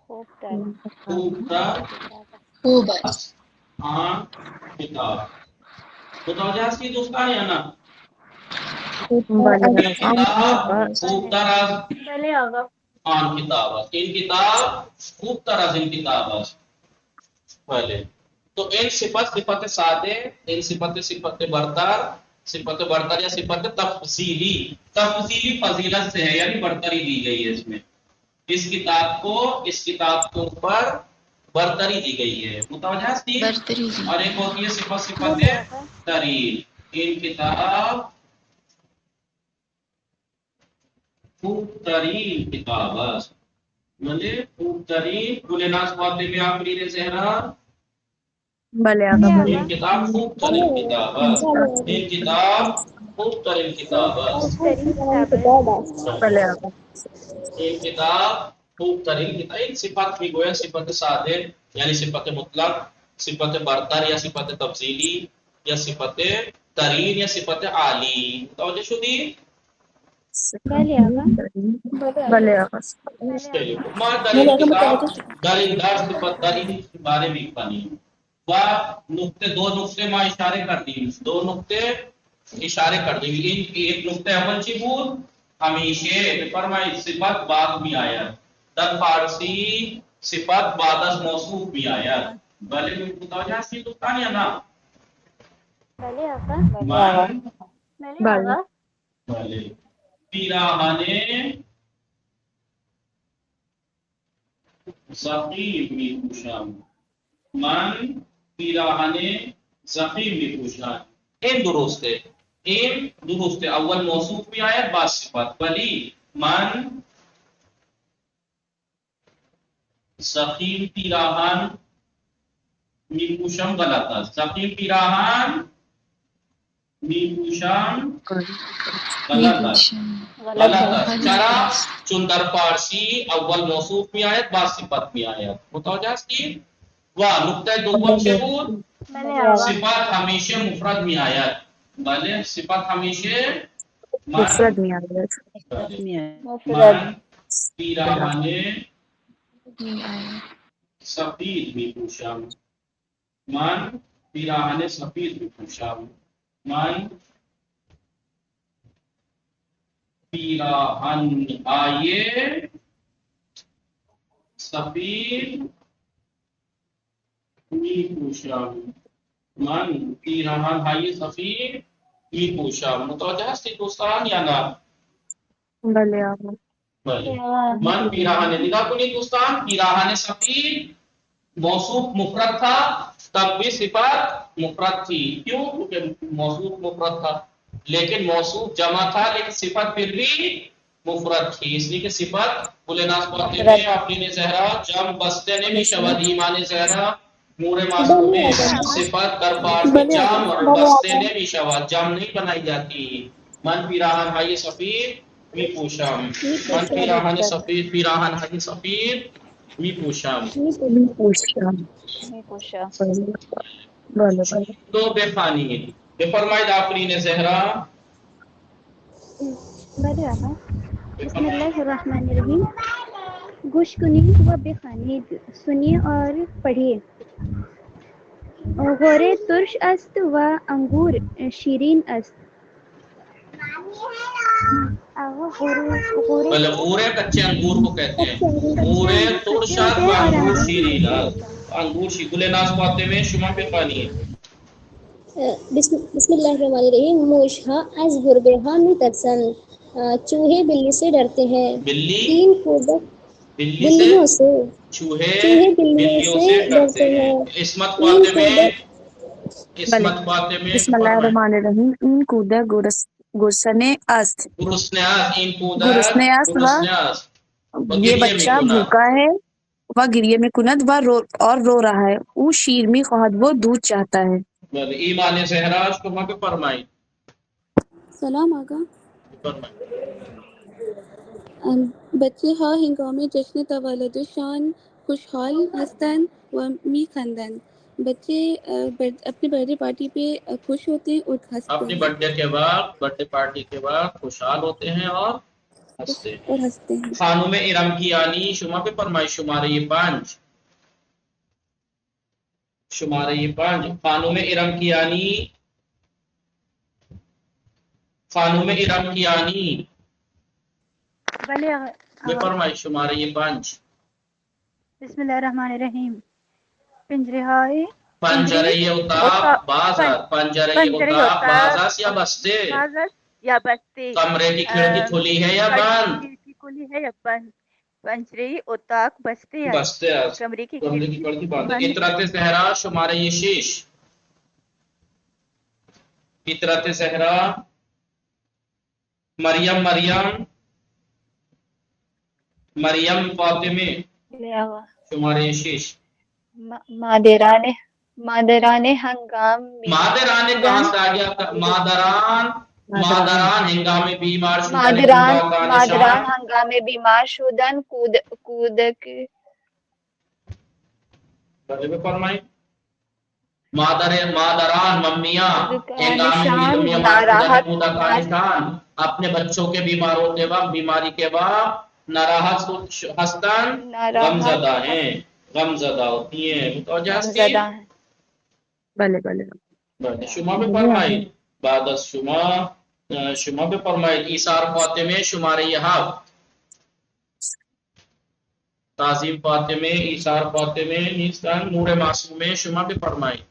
Speaker 3: خوب تر.
Speaker 1: خوب تر
Speaker 8: خوب ہے۔
Speaker 1: آن کتاب۔ متوجہ اس کی دوستان یا نا؟
Speaker 7: بله
Speaker 1: تین کتاب خوب تر
Speaker 3: بله آقا.
Speaker 1: آن کتاب، تین کتاب خوب تر از این کتاب است۔ پہلے تو ایک صفت سادے، ایک صفت برتر یا صفت تفضیلی فضیلت سے ہے، یعنی برتری دی گئی ہے اس میں، اس کتاب کے اوپر برتری دی گئی ہے۔ متوجہ ہے؟
Speaker 8: برتری دی۔
Speaker 1: اور ایک ہوتی ہے صفت
Speaker 3: بله آقا.
Speaker 1: ترین، ان کتاب خوب ترین کتاب است، بھلے خوب ترین گلناز فاطمہ آفرین زہرا
Speaker 7: بلے آقا بلے
Speaker 1: این کتاب خوب ترین کتاب ہے، این کتاب خوب ترین کتاب ہے،
Speaker 3: خوب ترین کتاب ہے.
Speaker 7: بلے آقا
Speaker 1: این کتاب خوب ترین کتاب. ایک صفت بھی گویا صفت صادر یعنی صفت مطلق، صفت برتر یا صفت تفضیلی یا صفت ترین یا صفت عالی. توجہ شدی؟
Speaker 6: بلے آقا
Speaker 7: بلے آقا
Speaker 1: چلیے ما دلیل کتاب دلیلدار صفت دلیل کے بارے میں پانی و نقطے دو نقطے ما اشارے کر دی، دو نقطے اشارے کر دی. ایک نقطہ اول چی بود ہمیشہ فرمائی صفت بعد میں آیا در فارسی صفت بعد از موصوف بھی آیا. بھلے متوجہ سی دوستان یا نا؟
Speaker 6: بلے آقا
Speaker 1: من
Speaker 6: بلے آقا
Speaker 1: بھلے پیراہنے زخیم می پوشم، من پیراہنے زخیم می پوشم. N درسته، N درسته. اول موصوف می آید بعد صفت. ولی من زخیم پیراہن می پوشم غلط است. زخیم پیراہن می پوشم غلط است. غلط است. چرا؟ چون در فارسی اول موصوف می آید بعد صفت می آید. متوجه هستی؟ و نقطه دوم چه بود؟
Speaker 6: بلے آقا
Speaker 1: صفت ہمیشہ مفرد می آید. بله صفت ہمیشہ
Speaker 7: مفرد میں آیا
Speaker 3: مفرد.
Speaker 1: من پیراہن سفید می پوشم، من پیراہن سفید می پوشم، من پیراہن آئے سفید می پوشم، من پیراہن آئے سفید می پوشم. متوجہ ہستی دوستان یا نا؟
Speaker 7: بلے آقا
Speaker 1: بله. من پیراہن دیکھا کنی دوستان، پیراہن سفید موصوف مفرد تھا تب بھی صفت مفرد تھی. کیوں؟ کیونکہ موصوف مفرد تھا، لیکن موصوف جمع تھا لیکن صفت پھر بھی مفرد تھی. اس لیے کہ صفت گلناز فاطمہ آفرین زہرا جم بستے نے بھی شود ایمان زہرا نور معصوم میں صفت در فارسی جم اور بستے نے بھی شود جم نہیں بنائی جاتی. من پیراہن ہائی سفید می پوشم، من پیراہن سفید پیراہن ہائی سفید می پوشم.
Speaker 7: پوچھا
Speaker 3: می پوشا.
Speaker 7: بلے بلے
Speaker 1: تو بے فانی بے فرمائد آفرین زہرا.
Speaker 6: بلے آقا
Speaker 1: بے
Speaker 6: بسم
Speaker 1: فرمائد.
Speaker 6: اللہ الرحمن الرحیم. گوش کنید و بخوانید، سنیے اور پڑھیے. غور ترش است و انگور شیرین است. آقا غور
Speaker 1: بلے غورے کچے انگور کو کہتے ہیں، غورے
Speaker 6: کچے
Speaker 1: ترشاد
Speaker 6: ہوتے
Speaker 1: و
Speaker 6: ہیں اور
Speaker 1: انگور
Speaker 6: انگور
Speaker 1: شیرین. انگور شی گلناز فاطمہ شما بے فانی ہے.
Speaker 8: بسم اللہ الرحمن الرحیم. موشها از گربه ها میترسند. چوہے بلی سے ڈرتے ہیں.
Speaker 1: بلی
Speaker 8: تین کودک
Speaker 1: بلی سے،
Speaker 8: بلیوں سے
Speaker 1: چوہے
Speaker 8: چوہے بلیوں
Speaker 1: بلیوں
Speaker 8: سے
Speaker 1: سے ڈرتے
Speaker 8: ڈرتے
Speaker 1: ہیں.
Speaker 8: ہیں.
Speaker 1: عصمت
Speaker 8: تین
Speaker 1: فاطمہ،
Speaker 8: کودک
Speaker 7: بلے
Speaker 1: عصمت فاطمہ
Speaker 7: بسم
Speaker 1: بے
Speaker 7: اللہ
Speaker 1: فرمائے.
Speaker 7: الرحمن الرحیم. این کودک گرسنے است
Speaker 1: گرسنیاز این کودک
Speaker 7: گرسنے است و
Speaker 1: گرسنیاز
Speaker 7: یہ
Speaker 1: بگریه
Speaker 7: بچہ
Speaker 1: میکند.
Speaker 7: بھوکا ہے و گریے میں کند و رو رہا ہے. او شیر می خواہد وہ دودھ چاہتا ہے.
Speaker 1: بله ایمان زهرا شما بفرمایید.
Speaker 9: سلام آقا.
Speaker 1: بفرمایید.
Speaker 9: بچه ها هنگام جشن تولدشان خوشحال هستند و میخندند. بچے اپنی برتھڈے پارٹی پہ خوش ہوتے ہیں اور ہنستے
Speaker 1: اپنی
Speaker 9: ہیں
Speaker 1: برتھ ڈے کے بعد برتھ ڈے پارٹی کے بعد خوشحال ہوتے ہیں اور ہنستے ہیں.
Speaker 9: اور ہنستے ہیں.
Speaker 1: خانم ارم کی یعنی شما پہ فرمائی شمارے یہ 5 شمارے یہ 5 خانم ارم کی یعنی خانم ارم کی یعنی
Speaker 3: بلے
Speaker 1: میں فرمائی شمارے یہ 5
Speaker 3: بسم اللہ الرحمن الرحیم. پنجرے ہائے
Speaker 1: پنجره اتاق بازار، پنجره اتاق بازار یا بسته،
Speaker 3: بازار یا بستے.
Speaker 1: کمرے کی کھڑکی کھلی ہے یا بند؟
Speaker 3: کھڑکی کھلی ہے یا بند؟ پنجرے اتاق بستے است.
Speaker 1: بسته است.
Speaker 3: کمرے کی
Speaker 1: کمرے کی کھڑکی بند ہے.
Speaker 3: بند.
Speaker 1: اطرت زہرا شمارے یہ 6 اطرت زہرا مریم مریم مریم فاطمه
Speaker 3: بله آقا.
Speaker 1: شماره 6.
Speaker 3: مادران ہنگام
Speaker 1: مادران کہاں سے آ گیا؟ مادران ہنگام بیمار شدن
Speaker 3: مادران
Speaker 1: کا نشان
Speaker 3: ہنگام بیمار شدن کودک
Speaker 1: بلے فرمائی مادران ممیاں ہنگام بیمار شدن کودک کا نشان اپنے بچوں کے بیمار ہوتے وقت بیماری کے وقت ناراحت ہستن غمزدہ ہیں، غمزدہ ہوتی ہیں، متوجہ ہستی ہیں؟
Speaker 7: بله بله
Speaker 1: بله شما بفرمایید بعد از شما بفرمایید ایثار فاطمه شماره 7 تعظیم فاطمه ایثار فاطمه نیستن نور معصومه شما بفرمایید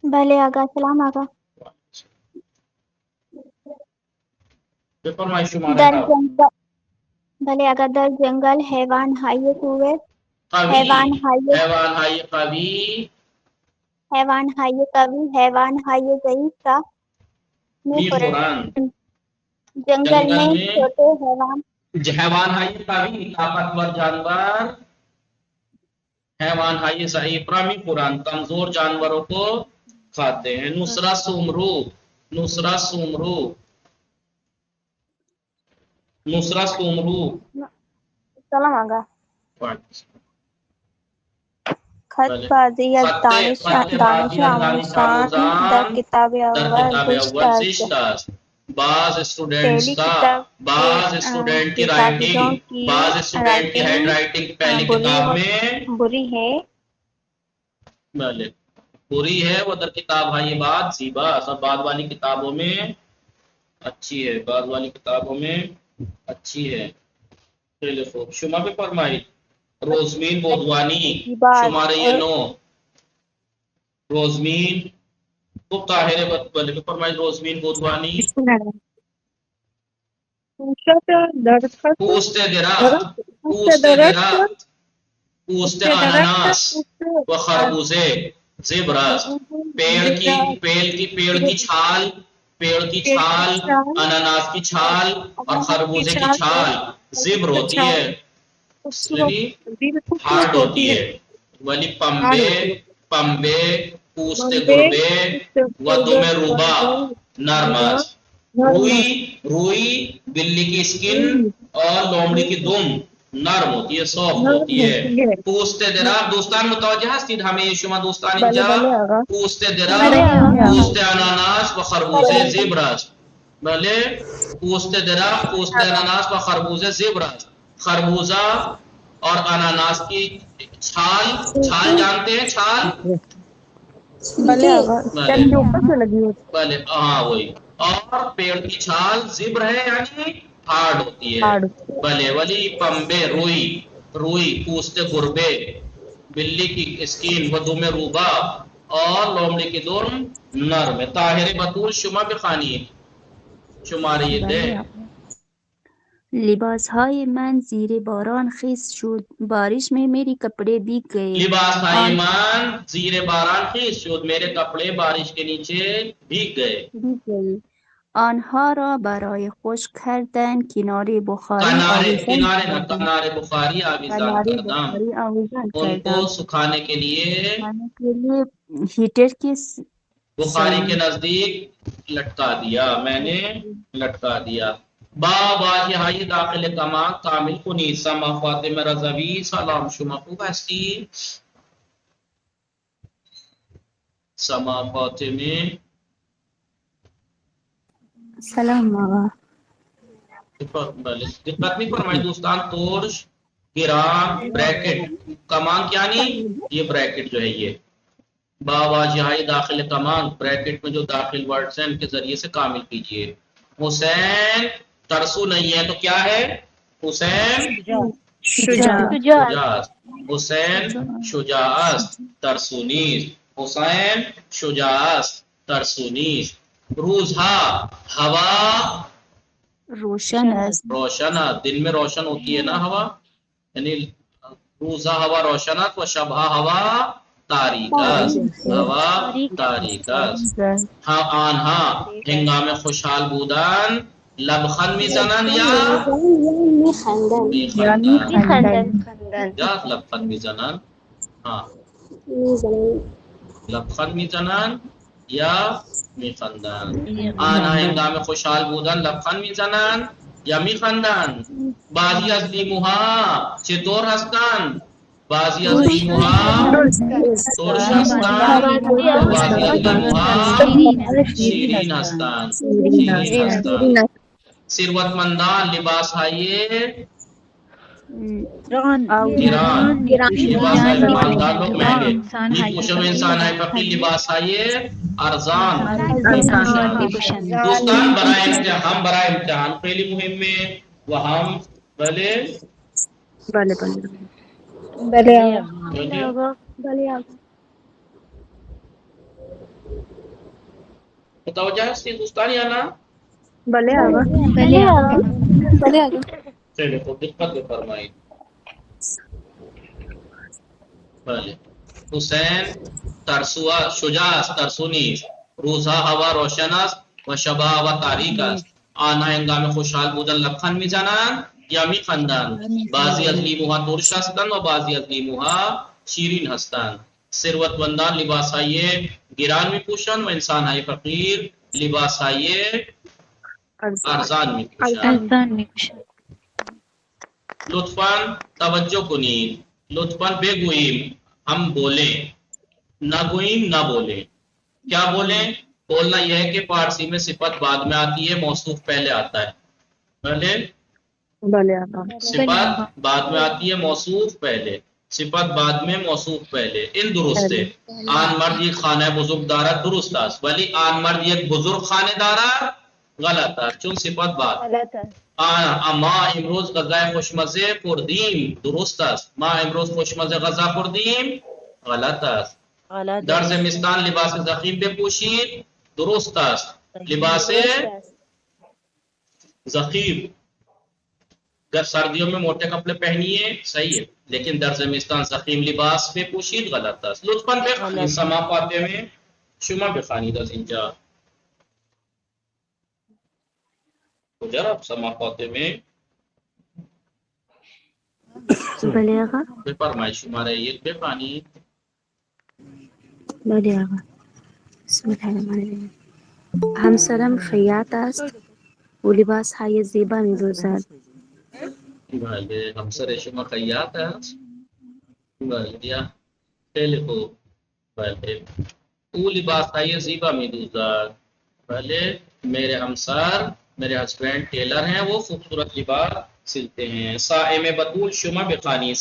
Speaker 6: بله آقا. سلام آقا.
Speaker 1: بفرمایید شماره
Speaker 6: در
Speaker 1: 7
Speaker 6: جنگل بله آقا. در جنگل حیوان های قوی
Speaker 1: قوی
Speaker 6: حیوان های
Speaker 1: قوی
Speaker 6: حیوان های ضعیف کا
Speaker 1: میخورند
Speaker 6: جنگل میں چھوٹے
Speaker 1: حیوان های قوی طاقتور جانور حیوان های ضعیف را میخورند کمزور جانوروں کو کھاتے ہیں نصرت سومرو
Speaker 6: سلام آقا. خط بازی از دانش آموزان در کتاب اول زشت است.
Speaker 1: بعض اسٹوڈینٹس کی رائٹنگ بعض اسٹوڈینٹ کی ہینڈ رائٹنگ پہلی کتاب میں
Speaker 6: بری ہے
Speaker 1: بری ہے وہ در کتاب ہے یہ بات زیبا سب بعد والی کتابوں میں اچھی ہے بعد والی کتابوں میں اچھی ہے خیلی خوب شما پہ فرمائی روزمین بودوانی شمارے یہ 9 روزمین خوب طاہر بلے پہ فرمائی روزمین بودوانی پوست اناناس و خربوزے زبرس پیڑ کی چھال اناناس کی چھال اور خربوزے کی چھال زبر ہوتی ہے ہارڈ ہوتی ہے ولی پمبے پوست گربے و دم روبا نرمس روئی بلی کی اسکن اور لومڑی کی دم نرم ہوتی ہے سافٹ ہوتی ہے پوست درخت دوستان متوجہ هستید همه شما دوستان اینجا پوست درخت پوست اناناس و خربوزه زبر است بله پوست درخت پوست اناناس و خربوزه زبر است خربوزہ اور اناناس کی چھال جانتے ہیں چھال
Speaker 7: بله
Speaker 1: ہاں وہی اور پیڑ کی چھال زبر ہے یعنی ہارڈ ہوتی ہے بلے ولی پمبے روئی پوست گربے بلی کی اسکین و دم روبا اور لومڑی کی دم نرم طاہر بطول شما بخانی شماره 10
Speaker 5: لباس های من زیر باران خیس شد بارش میں میری کپڑے بھیگ گئے
Speaker 1: لباس های من زیر باران خیس شد میرے کپڑے بارش کے نیچے بھیگ گئے
Speaker 5: آنها را برای خشک کردن کنار بخاری
Speaker 1: آویزان کردم ان کو سکھانے کے لیے
Speaker 5: ہیٹر کے
Speaker 1: بخاری کے نزدیک لٹکا دیا میں نے لٹکا دیا با واجی ہائی داخل کمان کامل کنی سما فاطمہ رضوی سلام شما خوب ہستی سما فاطمہ
Speaker 6: سلام آقا.
Speaker 1: دقت نہیں فرمائی دوستان تورش گرام بریکٹ کمان کیا نہیں یہ بریکٹ جو ہے یہ با واجہائی داخل کمان بریکٹ میں جو داخل ورڈز ہیں ان کے ذریعے سے کامل کیجئے حسین ترسو نہیں ہے تو کیا ہے حسین شجاع حسین شجاع ترسونیس حسین شجاع ترسونیس روزہا ہوا
Speaker 5: روشن است
Speaker 1: دن میں روشن ہوتی ہے نا ہوا یعنی روزہ ہوا روشنت و شبہ ہوا تاریک است ہاں آنہا ہنگام خوشحال بودن لبخن میزنن یا
Speaker 8: میخندن
Speaker 1: میخندن
Speaker 3: خندن
Speaker 1: یا لبخن میزنن ہاں
Speaker 8: میزنن
Speaker 1: لبخن میزنن یا میخندن آنها هنگام خوشحال بودن لبخند میزنن یا میخندن بعضی از لیموها چطور هستند بعضی از لیموها ترش هستند بعضی از لیموها شیرین هستند شیرین هستند ثروتمندان لباس های گران لباس های مالدار لوگ مہنگے میپوشن انسان های فقیر لباس های ارزان میپوشن دوستان برای امتحان ہم برای امتحان خیلی مهمه و هم بله
Speaker 7: بله
Speaker 3: بله
Speaker 1: متوجہ ہستی دوستان یا نا
Speaker 7: بله آقا
Speaker 1: چلے تو دقت به فرمائید بله حسین ترسو شجاع است ترسو نیست روزها هوا روشن است و شبها هوا تاریک است آنها هنگام خوشحال بودن لبخند میزنند یا میخندند بعضی از لیموها ترش هستند و بعضی از لیموها شیرین هستند ثروتمندان لباسهای گران میپوشند و انسانهای فقیر لباسهای ارزان میپوشند لطفاً توجہ کنید لطفاً بگوییم ہم بولیں نہ گوئیم نہ بولیں کیا بولیں بولنا یہ ہے کہ فارسی میں صفت بعد میں آتی ہے موصوف پہلے آتا ہے پہلے صفت بعد میں آتی ہے موصوف پہلے صفت بعد میں موصوف پہلے ان درست ہے آن مرد یک خانه بزرگ دارد درست است ولی آن مرد یک بزرگ خانه دارد غلط است چون صفت بعد ما امروز غذای خوشمزه خوردیم درست است ما امروز خوشمزه غذا خوردیم غلط است در زمستان لباس ضخیم بپوشید درست است لباس ضخیم اگر سردیوں میں موٹے کپڑے پہنیے صحیح ہے لیکن در زمستان ضخیم لباس پہ پوشید غلط است لطفاً بخوانید سما فاطمه شما بخوانید از اینجا جرب سما فاطمه
Speaker 5: بله آقا
Speaker 1: بفرمایید شماره یک بخوانید
Speaker 5: بله آقا بسم الله الرحمن الرحیم همسرم خیاط است او لباس های زیبا می دوزد
Speaker 1: بله همسر شما خیاط است بله خیلی خوب بله او لباس های زیبا می دوزد بله میرے ہمسر میرے ہسبینڈ ٹیلر ہیں وہ خوبصورت لباس سلتے ہیں صائم بطول شما بخانی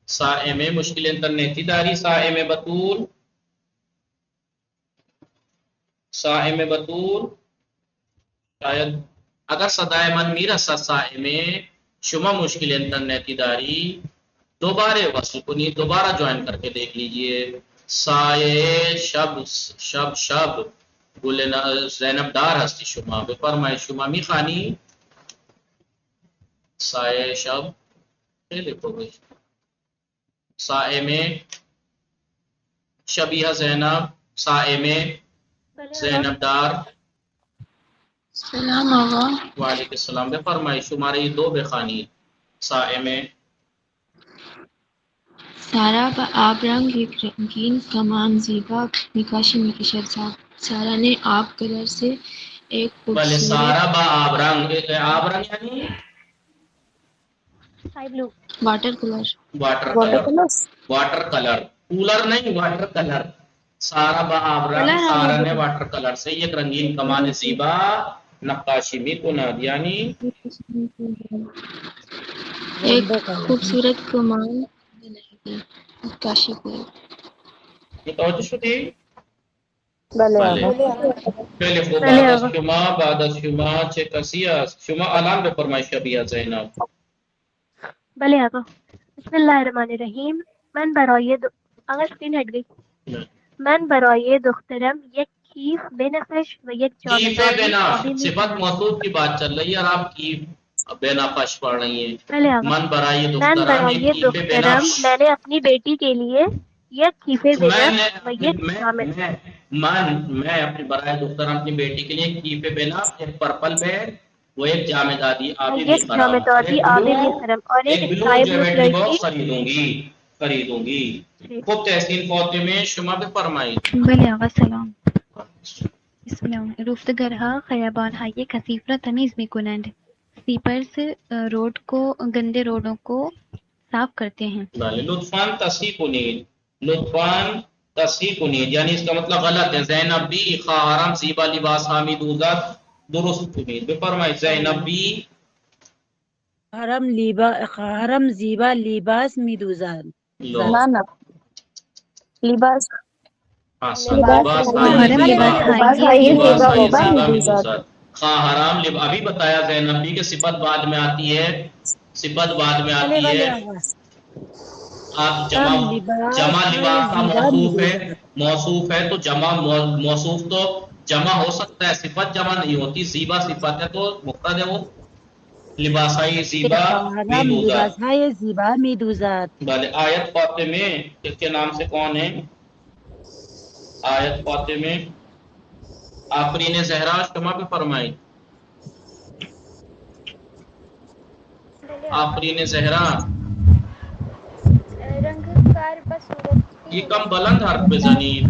Speaker 1: صائم مشکل انترنیتی داری صائم بطول شاید اگر صدای من میرسد صائم شما مشکل انترنیتی داری دوبارہ وصل کنی دوبارہ جوائن کر کے دیکھ لیجئے سایه شب گل زینب دار هستی شما بفرمایید شما میخوانی سایه شب خیلی خوبه صائمه شبیه زینب صائمه زینب دار
Speaker 2: سلام آقا
Speaker 1: وعلیکم السلام بفرمایید شماره 2 بخوانید صائمه
Speaker 2: سارا با آب رنگ ایک رنگین کمان زیبا نقاشی میں کشید سارا نے آب کلر سے ایک
Speaker 1: بله سارا با آب رنگ یعنی
Speaker 2: واٹر کلر
Speaker 1: کولر نہیں واٹر کلر سارا با آب رنگ سارا نے واٹر کلر سے ایک رنگین کمان زیبا نقاشی می کند یعنی
Speaker 2: ایک خوبصورت کمان نقاشی کو
Speaker 1: متوجه شدی؟
Speaker 7: بله
Speaker 1: خیلی خوب بعد از شما چه کسی است شما الان بفرمایید شبیه زینب
Speaker 10: بله آقا بسم الله الرحمن الرحیم من برای دخترم یک کیف بنفش و یک
Speaker 1: کیف بناف صفت موصوف کی بات چل رہی ہے اور آپ کیف بنافش پڑھ رہی ہیں من برای دخترم
Speaker 10: میں نے اپنی بیٹی کے لیے یک کیفے
Speaker 1: میں
Speaker 10: بنا
Speaker 1: نے
Speaker 10: و یک جامع
Speaker 1: میں اپنی برائے دختر اپنی بیٹی کے لیے کیفے بنا، ایک پرپل بیگ، وہ ایک جامدادی
Speaker 10: و
Speaker 1: آبی
Speaker 10: یک
Speaker 1: میخرم،
Speaker 10: جامدادی آبی میخرم اور
Speaker 1: ایک
Speaker 10: ایک
Speaker 1: بلو
Speaker 10: اسکائی بلو
Speaker 1: جیویٹری
Speaker 10: کلر
Speaker 1: باکس
Speaker 10: کی
Speaker 1: خریدوں گی.
Speaker 10: جی.
Speaker 1: خوب تحسین فاطمه شما بفرمایید.
Speaker 2: بله آقا سلام. بسم الله. رفتگرها خیابان‌های کثیف را تمیز می‌کنند. سویپرز روڈ کو گندے روڈوں کو صاف کرتے ہیں.
Speaker 1: بله لطفاً تصحیح کنید، لطفاً تصحیح کنید، یعنی اس کا مطلب غلط ہے. زینب بی خواهرم زیبا لباس ها می‌دوزد، درست کنید. بفرمایید زینب بی
Speaker 11: خواهرم زیبا لباس می‌دوزد.
Speaker 7: نه نه لباس
Speaker 1: احسن
Speaker 8: لباس
Speaker 1: لباس
Speaker 2: خواهرم لباس
Speaker 3: های
Speaker 1: زیبا
Speaker 7: زیبا
Speaker 1: می‌دوزد. خواهرام ابھی بتایا زینب بی کہ صفت بعد میں آتی ہے، صفت بعد میں آتی ہے. آپ جمع لباس کا موصوف ہے تو جمع موصوف تو جمع ہو سکتا ہے، صفت جمع نہیں ہوتی. زیبا صفت ہے تو مفرد ہے وہ. لباسائی زیبا
Speaker 11: خواهرم
Speaker 1: میدوزد.
Speaker 11: لباسهای زیبا می‌دوزد.
Speaker 1: بله آیت فاطمه کے نام سے کون ہے؟ آیت فاطمه آفرین زہرا شما بفرمائید. آفرین زہرا
Speaker 6: رنگکار بصورت
Speaker 1: یہ کم بلند حرف بزنید.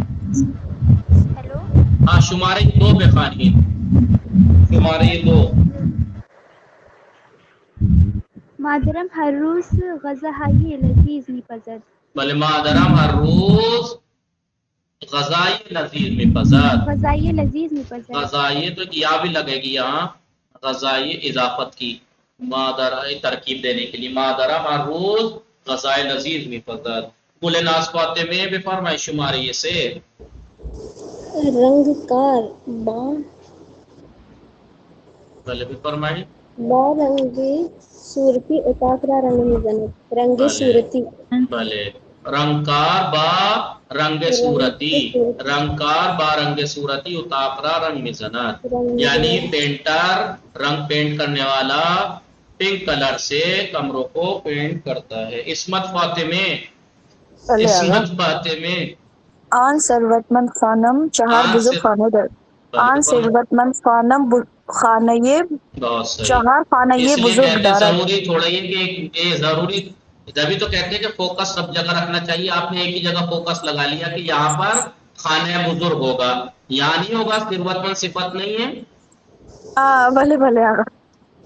Speaker 6: ہیلو
Speaker 1: ہاں شماره 2 بخوانید، شماره 2.
Speaker 6: مادرم هر روز غذاهای لذیذ میپزد.
Speaker 1: بله مادرم هر روز غذای لذیذ میپزد.
Speaker 6: غذای لذیذ میپزد.
Speaker 1: غذائی تو یا بھی لگے گی یہاں غذائی اضافت کی، مادر ترکیب دینے کے لیے. مادرم ہر روز غذائے لذیذ میپزد. کل ناس فاطمه بفرمائی شماره سے.
Speaker 8: رنگکار با
Speaker 1: بله بفرمائی.
Speaker 8: رنگ صورتی اتاکرا رنگ میزند. رنگ
Speaker 1: بله
Speaker 8: صورتی
Speaker 1: بله رنگکار با رنگ صورتی، رنگکار با رنگ صورتی اتاقرا رنگ میزند، یعنی پینٹر رنگ پینٹ کرنے والا پنک کلر سے کمروں کو پینٹ کرتا ہے. عصمت فاطمه عصمت فاطمه
Speaker 7: آن ثروتمند خانم چہار بزرگ خانه دارد. آن ثروتمند خانم خانه
Speaker 1: بہت صحیح.
Speaker 7: چہار خانه
Speaker 1: اس لیے
Speaker 7: بزرگ
Speaker 1: کہتے
Speaker 7: دارد.
Speaker 1: ضروری تھوڑا یہ کہ یہ ضروری جبھی تو کہتے ہیں کہ فوکس سب جگہ رکھنا چاہیے. آپ نے ایک ہی جگہ فوکس لگا لیا کہ یہاں پر خانہ بزرگ ہوگا، یہاں نہیں ہوگا. ثروتمند صفت نہیں ہے.
Speaker 7: بھلے بھلے آگا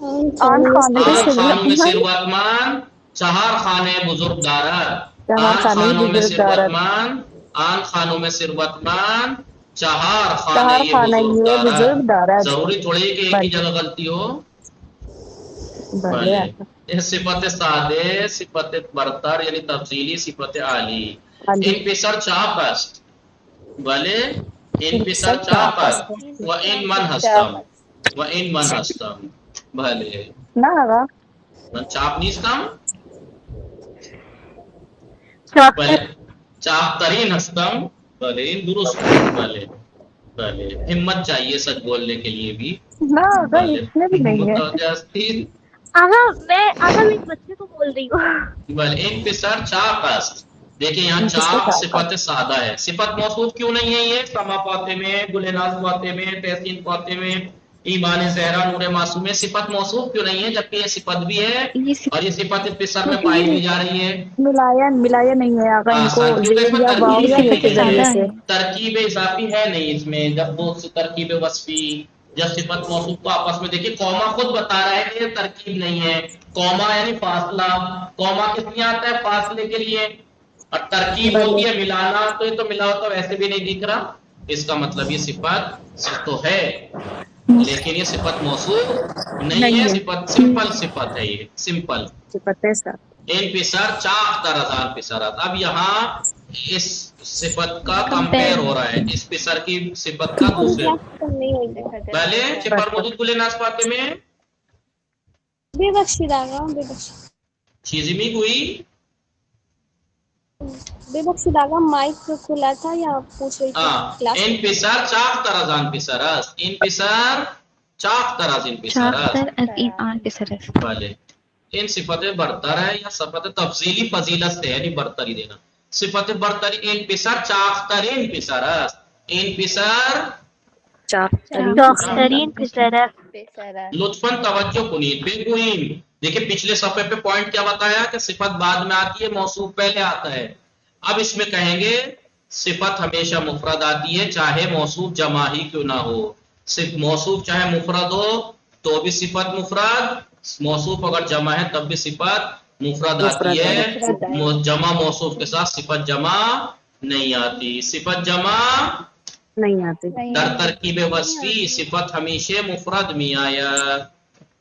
Speaker 8: آن
Speaker 7: آن خانه
Speaker 1: آن خانوں میں
Speaker 7: ثروتمند
Speaker 1: ثروتمند چہار خانے بزرگ دارد.
Speaker 7: چہار
Speaker 1: آن
Speaker 7: خانه
Speaker 1: خانوں میں
Speaker 7: بزرگ دارد.
Speaker 1: ثروتمند، آن خانوں میں ثروتمند چہار
Speaker 7: چہار
Speaker 1: خانے
Speaker 7: خانه
Speaker 1: بزرگ
Speaker 7: بزرگ
Speaker 1: دارد.
Speaker 7: دارد.
Speaker 1: ضروری تھوڑی ہے کہ ایک ہی جگہ غلطی ہو.
Speaker 7: بھلے
Speaker 1: بھلے یہ صفت سادے، صفت برتر یعنی تفضیلی، صفت عالی. ان پیسر چاپ است. بھلے ان پیسر چاپ است و ان من هستم و این من هستم. بله
Speaker 7: نه آقا
Speaker 1: من چاپ نیستم.
Speaker 10: چاپ
Speaker 1: بله چاپ ترین هستم. بله این درست. بله بله ہمت چاہیے سچ بولنے کے لیے بھی.
Speaker 7: نہ آقا
Speaker 1: بله
Speaker 7: اتنے بھی نہیں ہے.
Speaker 1: متوجہ هستید.
Speaker 10: آقا میں ایک بچے کو بول رہی ہوں.
Speaker 1: بله این پسر چاپ است. دیکھیں یہاں چاپ صفت سادہ ہے. صفت موصوف کیوں نہیں ہے یہ؟ سما فاطمه، گلناز فاطمه، تحسین فاطمه، ایمان زہرا، نور معصومه. صفت موصوف کیوں نہیں ہے جبکہ یہ صفت بھی ہے اور یہ صفت پسر میں پائی بھی جا رہی ہے؟
Speaker 7: ملایا نہیں ہے آقا ان کو زیر یا واو یا یہ کے ذریعے سے.
Speaker 1: ترکیب اضافی ہے نہیں اس میں. جب دو ترکیب وصفی جب صفت موصوف کو آپس میں دیکھیں، کوما خود بتا رہا ہے کہ یہ ترکیب نہیں ہے. کوما یعنی فاصلہ. کوما کس لیے آتا ہے؟ فاصلے کے لیے. اور ترکیب ہوتی ہے ملانا، تو یہ تو ملا ہوتا ویسے بھی نہیں دکھ رہا. اس کا مطلب یہ صفت تو ہے لیکن یہ صفت موصوف نہیں ہے. صفت سمپل صفت ہے، یہ سمپل
Speaker 7: صفت ہے سر.
Speaker 1: ان پسر چاق ترزان پسرات. اب یہاں اس صفت کا کمپیر ہو رہا ہے اس پسر کی صفت کا دوسرے. پہلے چپر مدود گلے ناس پاتے میں
Speaker 8: بے بخشید آقا بے بخشید.
Speaker 1: چیزی میں کوئی
Speaker 8: بے بخشید آقا مائک کھلا تھا یا پوچھ رہی تھی کلاس.
Speaker 1: ان پسر چاق ترزان پسرات. ان پسر چاق ترزان پسرات. بھلے ان صفت برتر ہے یا صفت تفضیلی فضیلت سے ہے، یعنی برتری دینا. صفت برتری انپسار چاخترین پسر است. انپسار
Speaker 10: چاخترین پسر است.
Speaker 1: لطفاً توجہ کنید بگوئیم. دیکھیں پچھلے صفحے پہ پوائنٹ کیا بتایا کہ صفت بعد میں آتی ہے موصوف پہلے آتا ہے. اب اس میں کہیں گے صفت ہمیشہ مفرد آتی ہے چاہے موصوف جمع ہی کیوں نہ ہو. صرف موصوف چاہے مفرد ہو تو بھی صفت مفرد، موصوف اگر جمع ہے تب بھی صفت مفرد آتی ہے. جمع موصوف کے ساتھ صفت جمع نہیں آتی. صفت جمع
Speaker 4: نہیں آتے.
Speaker 1: در ترکیب وصفی صفت ہمیشہ مفرد می آید.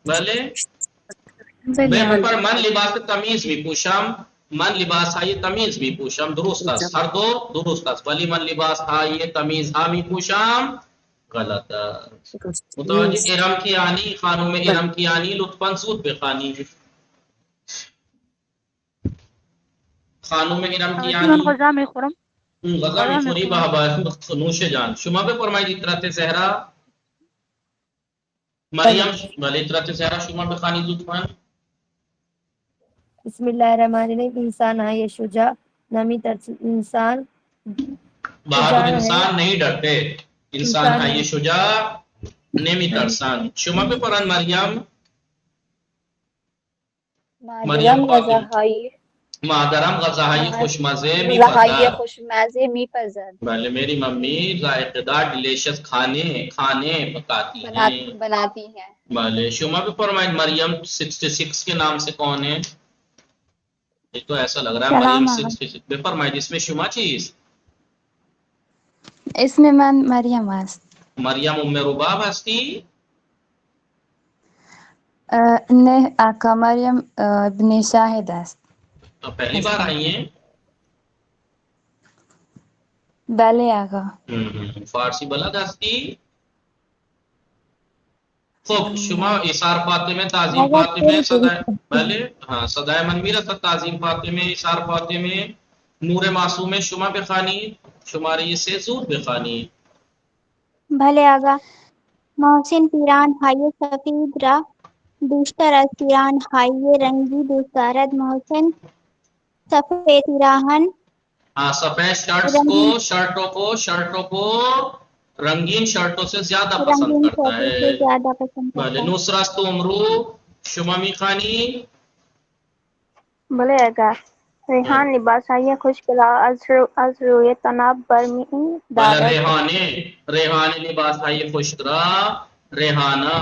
Speaker 1: بله به پر من لباس تمیز می پوشم، من لباس های تمیز می پوشم درست است، هر دو درست است، ولی من لباس های تمیز ها می پوشم غلط است. متوجه ارم کی آنی، خانم ارم کی آنی لطفاً زود بخوانی. خانم ارم کی آنی
Speaker 10: غذا میخورم.
Speaker 1: غذا میخوری بابا نوش جان. شما بفرمایید اطرت زهرا. مریم بله اطرت زهرا شما بخوانید لطفاً.
Speaker 12: بسم اللہ الرحمن الرحیم. انسان ہے شجاع نمی ترس، انسان
Speaker 1: بہادر انسان نہیں ڈرتے، انسان ہے یہ شجاع نمی ترسان. شما بفرمایید مریم.
Speaker 3: مادرم غذاهای
Speaker 1: مادرم غذاهای خوشمزه
Speaker 3: میپزد.
Speaker 1: بله میری ممی ذائقہ دار ڈیلیشس کھانے پکاتی ہیں
Speaker 3: بناتی ہیں.
Speaker 1: بله شما بفرمایید مریم 66 کے نام سے کون ہے؟ یہ تو ایسا لگ رہا ہے مریم 66. بفرمایید اس میں شما چیز
Speaker 13: اسم من مریم است.
Speaker 1: مریم ام رباب هستی؟
Speaker 13: نه آقا مریم ابن شاهد است.
Speaker 1: تو پہلی بار آئی ہیں؟
Speaker 13: بله آقا.
Speaker 1: فارسی بلد هستی؟ خب شما ایثار فاطمه تعظیم فاطمه صدای بله ها صدای من میرسد تعظیم فاطمه ایثار فاطمه نور معصومه شما بخوانید شماره 3 زود بخوانید.
Speaker 6: بله آقا. محسن پیران های سفید را بیشتر از پیران های رنگی دوست دارد. محسن سفید پیراهن
Speaker 1: ہاں سفید شرٹوں کو رنگین شرٹوں سے زیادہ پسند کرتا ہے. بله نصرت عمرو شما میخوانی.
Speaker 10: بله آقا. ریحان لباس های خوشگلا از روی تناب برمی
Speaker 1: بله
Speaker 10: دارد.
Speaker 1: ریحانه لباس های خوشگلا ریحانہ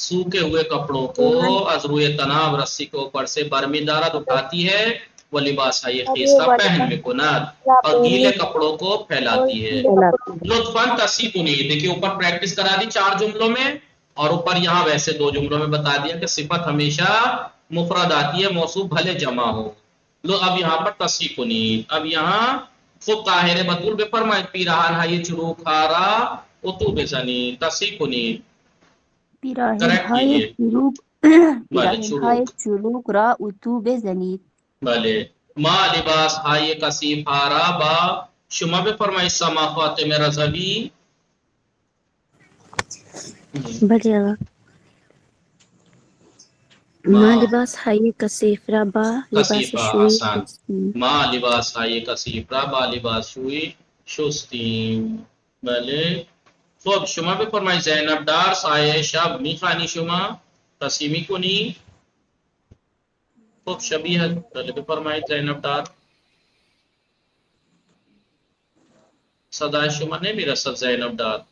Speaker 1: سوکھے ہوئے کپڑوں کو از روی تناب رسی کے اوپر سے برمی دارد اٹھاتی ہے. وہ لباس ہے خیزہ پہن میں کنات اور گیلے کپڑوں کو پھیلاتی ہے. لطفاً تصحیح کنید. دیکھیے اوپر پریکٹس کرا دی 4 جملوں میں اور اوپر یہاں ویسے 2 جملوں میں بتا دیا کہ صفت ہمیشہ مفرد آتی ہے موصوف بھلے جمع ہو. لو اب یہاں پر تصحیح کنید. اب یہاں خود طاہر بطول بے فرمائید پیراہن ہے چرو کھارا اتو بزنید. تصحیح کنید.
Speaker 5: پیراهن‌های چروک را اتو بزنید.
Speaker 1: بله ما لباس های کثیف ہارا با شما بفرمایید سما فاطمه رضوی.
Speaker 14: بله آقا. ما لباس های کثیف را با لباس شوی
Speaker 1: ما لباس های کثیف را با لباس شوی شستیم. بله خب شما بفرمایید زینب دار سایه شب میخوانی شما تسلیمی کنی. خب شبیه بله بفرمایید زینب دار. صدای شما نمیرسد زینب دار.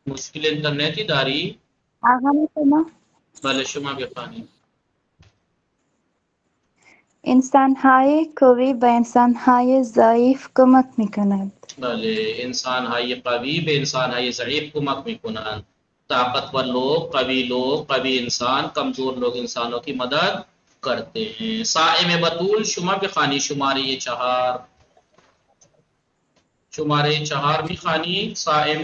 Speaker 1: مشکل اینترنتی داری؟
Speaker 6: آقا می‌فرما.
Speaker 1: بله شما بخوانی.
Speaker 13: انسان‌های قوی به انسان‌های ضعیف کمک می‌کنند.
Speaker 1: بله انسان های قوی به انسان های ضعیف کمک میکنند. طاقتور لوگ قوی انسان کمزور لوگ انسانوں کی مدد کرتے ہیں. صائم بطول شما بخوانی شماره 4 میخوانی صائم.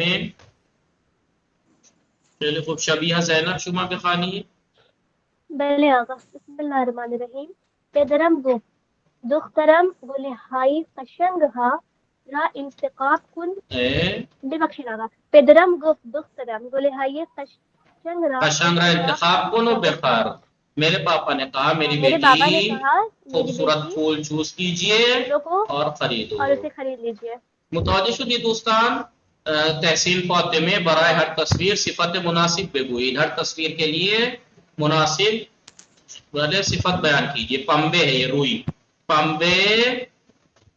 Speaker 1: خیلی خوب شبیه زینب شما بخوانی.
Speaker 10: بله آقا. بسم الله الرحمن الرحیم. پدرم گفت دخترم گله های قشنگ ها را انتخاب کن. ببخشید آقا. پدرم گفت دخترم گله های قشنگ را
Speaker 1: انتخاب کن و بخر. میرے پاپا نے کہا میری
Speaker 10: میرے بابا نے
Speaker 1: بیٹی
Speaker 10: کہا میری
Speaker 1: خوبصورت
Speaker 10: بیٹی
Speaker 1: پھول چوز کیجئے
Speaker 10: پھولوں کو
Speaker 1: اور خریدو.
Speaker 10: اور اسے خرید لیجیے.
Speaker 1: متوجہ شدی دوستان؟ تحصیل فاطمه برائے ہر تصویر صفت مناسب بگوئید. ہر تصویر کے لیے مناسب بلے صفت بیان کیجئے. پمبے ہے یہ روئی، پمبے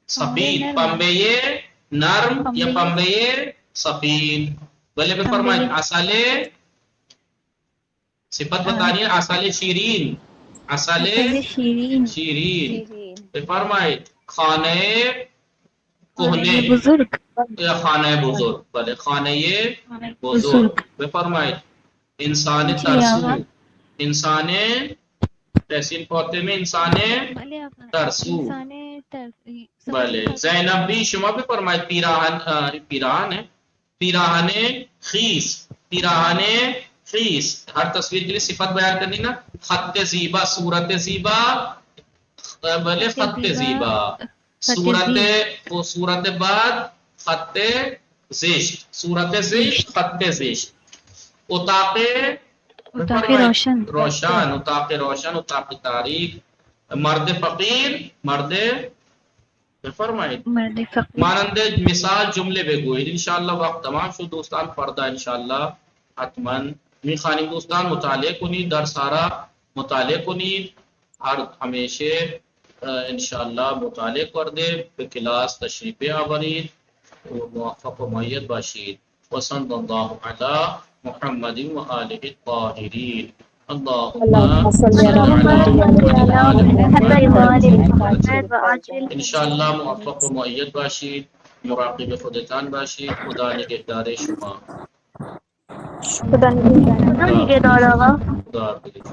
Speaker 1: سفید، پمبے یہ نرم یا پمبے یہ سفید. بلے پہ فرمائیں عسلے صفت بتانی ہے. عسلے شیرین، عسلے شیرین. پہ فرمائیں خانے کوہنے
Speaker 2: بزرگ
Speaker 1: یا خانہ بزرگ. بلے خانہ یہ بزرگ. بے فرمائے انسان ترسو، انسان تحصیل فاطمه میں انسان ترسو. بلے زینب بھی شما بھی فرمائے پیراہن، پیراہن ہے، پیراہن خیس، پیراہن خیس. ہر تصویر کے لیے صفت بیان کرنی نا. خط زیبا، صورت زیبا، بلے خط زیبا. صورت بعد خط زشت، صورت زشت خط زشت. اتاق روشن، اتاق روشن، اتاق تاریخ. مرد فقیر، مرد فرمائید مانند مثال جمله بگوید. انشاءاللہ وقت تمام شد دوستان. فردا انشاءاللہ حتما میخوانیم دوستان مطالعه کنید، در سارا مطالعه کنید. ہر ہمیشه انشاءاللہ مطالعه کرده به کلاس تشریف آورید و موفق و مؤید باشید. و صلی الله علی محمد و آله الطاهرین. اللهم صل على محمد. انشاءاللہ موفق و مؤید باشید، مراقب خودتان باشید. خدا نگهدار شما.
Speaker 10: خدا نگهدار آقا.
Speaker 1: خدا حافظ.